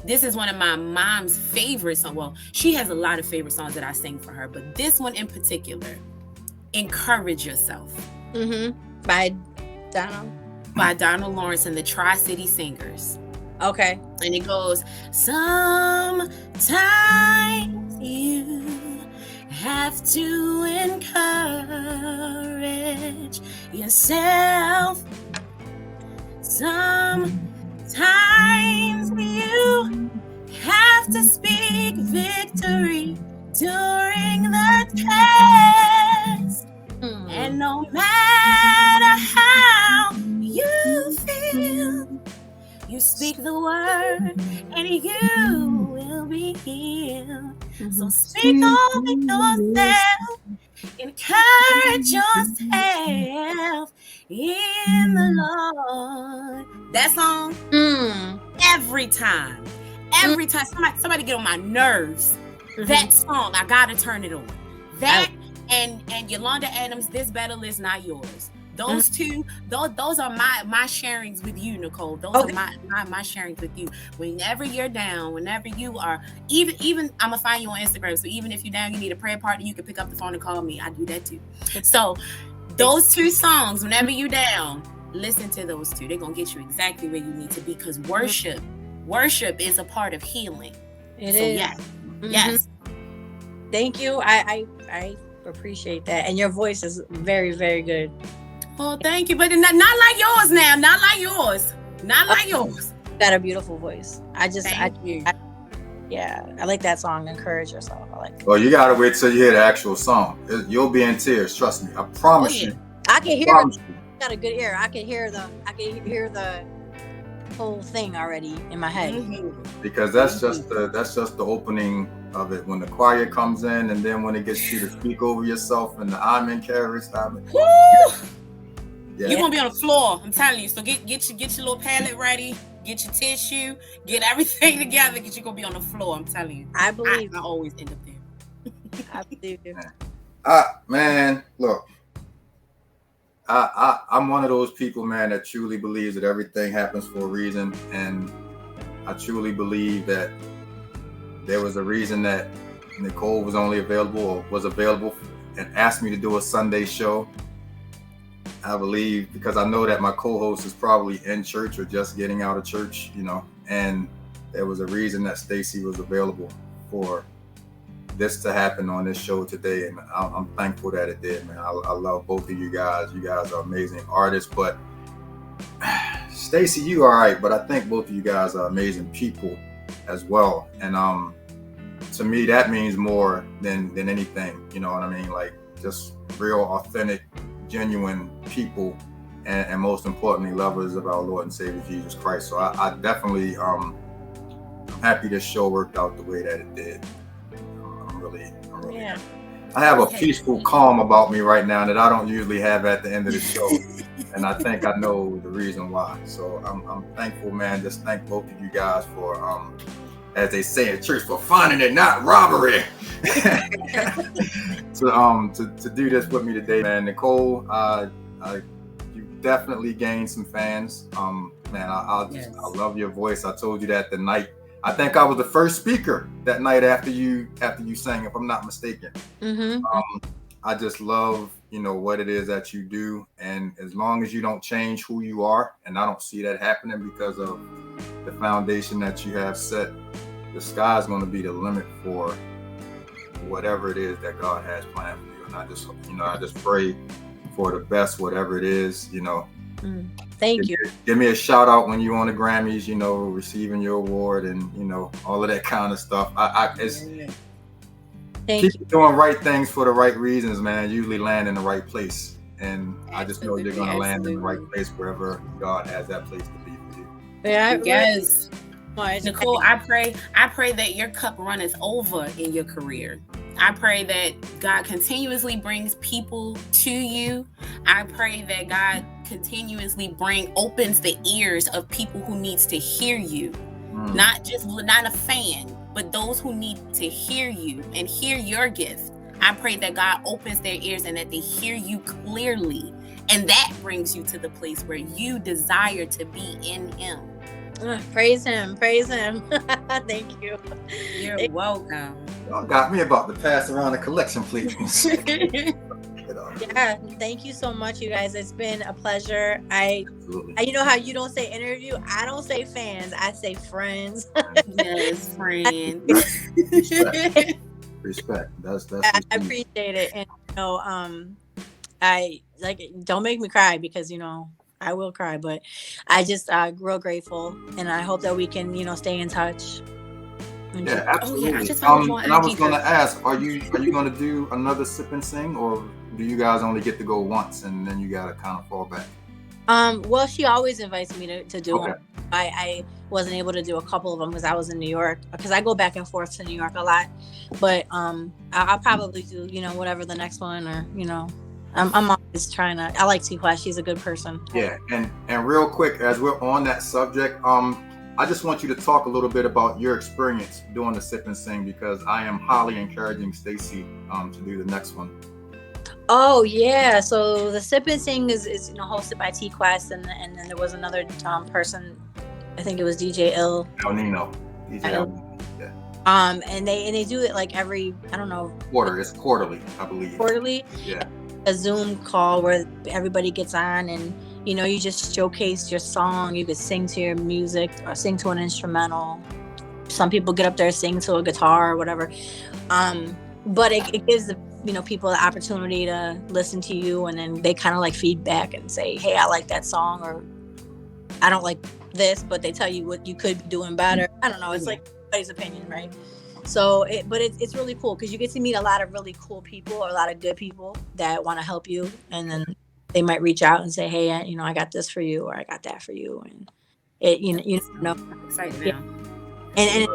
This is one of my mom's favorite songs. Well, she has a lot of favorite songs that I sing for her, but this one in particular, Encourage Yourself. By Donald Lawrence and the Tri-City Singers. Okay. And it goes, sometimes you have to encourage yourself. Sometimes you have to speak victory during the test. And no matter how you feel, you speak the word and you will be healed. So speak over yourself, encourage yourself in the Lord. That song, every time somebody get on my nerves, that song, I gotta turn it on. That and Yolanda Adams, This Battle Is Not Yours. Those two, those are my sharings with you, Nicole. Those are my sharings with you. Whenever you're down, whenever you are, even I'm gonna find you on Instagram. So even if you're down, you need a prayer partner, you can pick up the phone and call me. I do that too. So those two songs, whenever you're down, listen to those two. They're gonna get you exactly where you need to be, because worship is a part of healing. It is. Yes. Thank you. I appreciate that, and your voice is very, very good. Oh, thank you, but not like yours now. Not like yours. Got a beautiful voice. I like that song, Encourage Yourself. I like it. Well, you gotta wait till you hear the actual song. You'll be in tears. Trust me. I promise you. I can hear it. Got a good ear. I can hear the whole thing already in my head. Because that's just the opening of it. When the choir comes in, and then when it gets you to speak over yourself and the amen carries. You're gonna be on the floor, I'm telling you. So get your little palette ready, get your tissue, get everything together, because you're gonna be on the floor. I'm telling you. I believe. I always end up there. I believe you. Man, look. I'm one of those people, man, that truly believes that everything happens for a reason, and I truly believe that there was a reason that Nicole was only available or was available and asked me to do a Sunday show. I believe because I know that my co-host is probably in church or just getting out of church, you know, and there was a reason that Stacy was available for this to happen on this show today, and I'm thankful that it did, man. I love both of you guys. You guys are amazing artists, but Stacy, you all right, but I think both of you guys are amazing people as well. And to me, that means more than anything. You know what I mean? Like just real, authentic, genuine people, and most importantly, lovers of our Lord and Savior Jesus Christ. So I definitely I'm happy this show worked out the way that it did. I'm really Yeah. I have a peaceful calm about me right now that I don't usually have at the end of the show. And I think I know the reason why. So I'm thankful, man. Just thank both of you guys for as they say in church, for finding it not robbery. to do this with me today, man. Nicole, you definitely gained some fans. Man, I love your voice. I told you that the night. I think I was the first speaker that night after you sang, if I'm not mistaken. Mm-hmm. I just love, you know, what it is that you do, and as long as you don't change who you are, and I don't see that happening because of the foundation that you have set, the sky's going to be the limit for whatever it is that God has planned for you. And I just pray for the best, whatever it is, you know. Thank you. Give me a shout out when you're on the Grammys, you know, receiving your award and, you know, all of that kind of stuff. Keep doing right things for the right reasons, man. Usually land in the right place. And I just know you're going to land in the right place wherever God has that place to be for you. Yeah, yes. Nicole, I pray that your cup runneth over in your career. I pray that God continuously brings people to you. I pray that God continuously opens the ears of people who needs to hear you. Not a fan, but those who need to hear you and hear your gift. I pray that God opens their ears and that they hear you clearly. And that brings you to the place where you desire to be in Him. Praise Him. Thank you. You're welcome. Y'all got me about to pass around the collection, please. Yeah, thank you so much, you guys. It's been a pleasure. I you know how you don't say interview? I don't say fans. I say friends. Yes, friend. Respect. That's I appreciate it. And you know, I don't make me cry because you know I will cry, but I just real grateful, and I hope that we can, you know, stay in touch. Yeah, absolutely. And I was going to ask, are you going to do another Sip and Sing, or do you guys only get to go once and then you got to kind of fall back? Well, she always invites me to do them. I wasn't able to do a couple of them because I was in New York, because I go back and forth to New York a lot. But I'll probably do, you know, whatever the next one, or, you know, I'm always trying to. I like T-Quest. She's a good person. Yeah, and real quick, as we're on that subject, I just want you to talk a little bit about your experience doing the Sip and Sing, because I am highly encouraging Stacy to do the next one. Oh yeah, so the Sip and Sing is you know, hosted by T-Quest, and then there was another person, I think it was DJ Ill. El Nino. DJ El Nino. Yeah. And they do it like every, I don't know. It's quarterly, I believe. Quarterly? Yeah. A Zoom call where everybody gets on, and you know, you just showcase your song. You could sing to your music or sing to an instrumental. Some people get up there, sing to a guitar or whatever. But it gives the, you know, people the opportunity to listen to you, and then they kind of like feedback and say, hey, I like that song, or I don't like this, but they tell you what you could be doing better. I don't know. It's like everybody's opinion, right? So, it's really cool because you get to meet a lot of really cool people, or a lot of good people that want to help you, and then they might reach out and say, hey, you know, I got this for you, or I got that for you, and it, you know, I'm excited yeah. now. And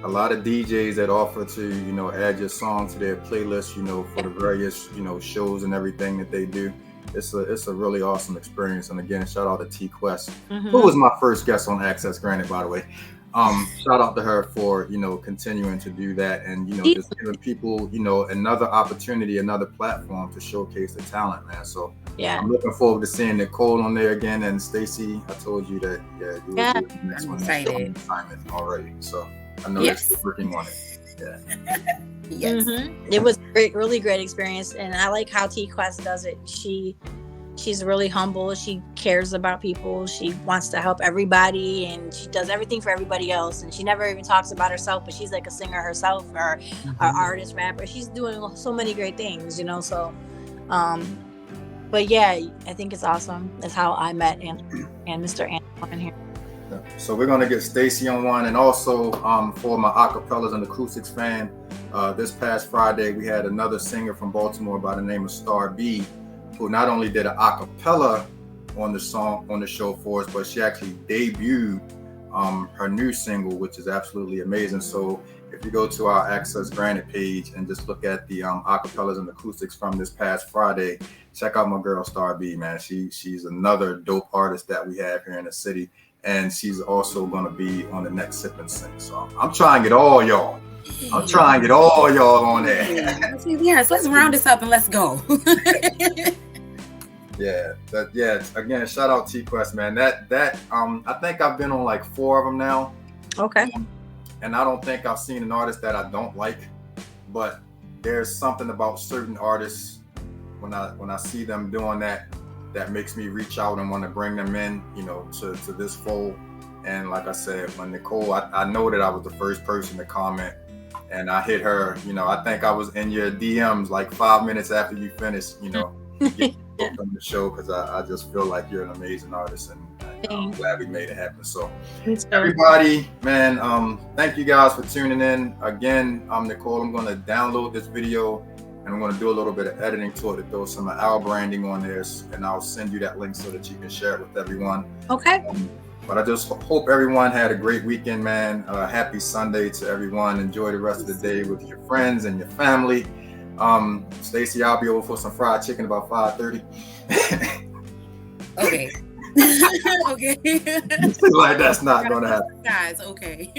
a lot of DJs that offer to, you know, add your song to their playlist, you know, for the various, you know, shows and everything that they do. It's a really awesome experience. And again, shout out to T-Quest, who was my first guest on Access Granted, by the way. shout out to her for, continuing to do that and, just giving people, another opportunity, another platform to showcase the talent, man. So I'm looking forward to seeing Nicole on there again. And Stacy, I told you that, you will be the next one. Excited. Assignment already. So I know you're still working on it. Yeah. Yes. Mm-hmm. It was a really great experience. And I like how T-Quest does it. She's really humble. She cares about people. She wants to help everybody, and she does everything for everybody else. And she never even talks about herself, but she's like a singer herself, or an artist, rapper. She's doing so many great things, So, but yeah, I think it's awesome. That's how I met and Mr. Antoine here. So we're gonna get Stacy on one, and also for my acapellas and acoustics fan, this past Friday we had another singer from Baltimore by the name of Star B, who not only did an acapella on the show for us, but she actually debuted her new single, which is absolutely amazing. So if you go to our Access Granted page and just look at the acapellas and acoustics from this past Friday, check out my girl Star B, man. She's another dope artist that we have here in the city, and she's also going to be on the next Sip and Sing. So I'm trying to get all y'all. I'm trying to get all y'all on there. Yes, let's round this up and let's go. Again, shout out T-Quest, man. That I think I've been on like 4 of them now. Okay. And I don't think I've seen an artist that I don't like, but there's something about certain artists when I see them doing that makes me reach out and want to bring them in, to this fold. And like I said, when Nicole, I know that I was the first person to comment, and I hit her, I think I was in your DMs like 5 minutes after you finished, on the show, because I just feel like you're an amazing artist, and I'm glad we made it happen. So everybody, man, thank you guys for tuning in. Again, I'm Nicole. I'm going to download this video and I'm going to do a little bit of editing to it to throw some of our branding on there, and I'll send you that link so that you can share it with everyone. Okay. But I just hope everyone had a great weekend, man. Happy Sunday to everyone. Enjoy the rest of the day with your friends and your family. Stacy, I'll be over for some fried chicken about 5:30. Okay. Okay. Like that's not going to happen. Guys, okay.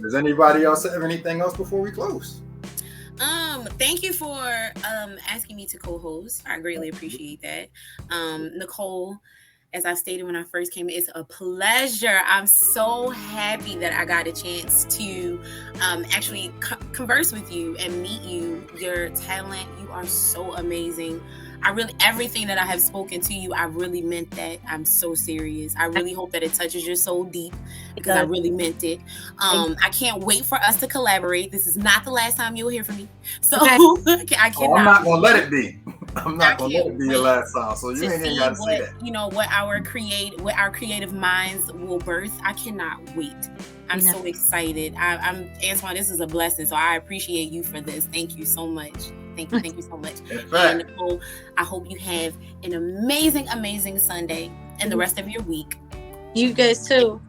Does anybody else have anything else before we close? Thank you for asking me to co-host. I greatly appreciate that. Nicole, as I stated when I first came, it's a pleasure. I'm so happy that I got a chance to actually converse with you and meet you. Your talent, you are so amazing. Everything that I have spoken to you, I really meant that. I'm so serious. I really hope that it touches your soul deep, because I really meant it. I can't wait for us to collaborate. This is not the last time you'll hear from me. So I cannot. I'm not going to let it be. I'm not going to let it be your last time. So you ain't even got to say that. What our creative minds will birth. I cannot wait. I'm so excited. I'm Antoine, this is a blessing. So I appreciate you for this. Thank you so much. Thank you so much. And Nicole, I hope you have an amazing, amazing Sunday and the rest of your week. You guys too.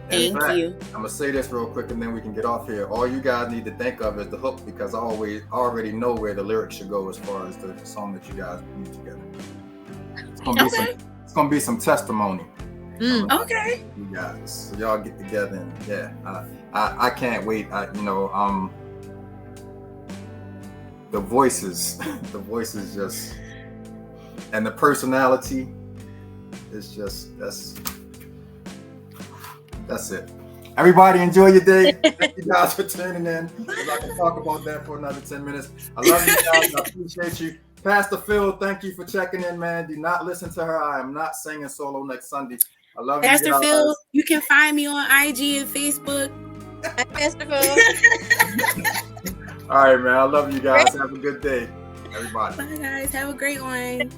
Thank you. I'm gonna say this real quick and then we can get off here. All you guys need to think of is the hook, because I already know where the lyrics should go as far as the song that you guys put together. It's gonna be some testimony. Okay. You guys, so y'all get together and I can't wait. The voices just, and the personality is just, that's it. Everybody enjoy your day. Thank you guys for tuning in. I can talk about that for another 10 minutes. I love you guys. I appreciate you. Pastor Phil, thank you for checking in, man. Do not listen to her. I am not singing solo next Sunday. I love you guys. Pastor Phil, you can find me on IG and Facebook. Pastor Phil. All right, man. I love you guys. Have a good day, everybody. Bye, guys. Have a great one.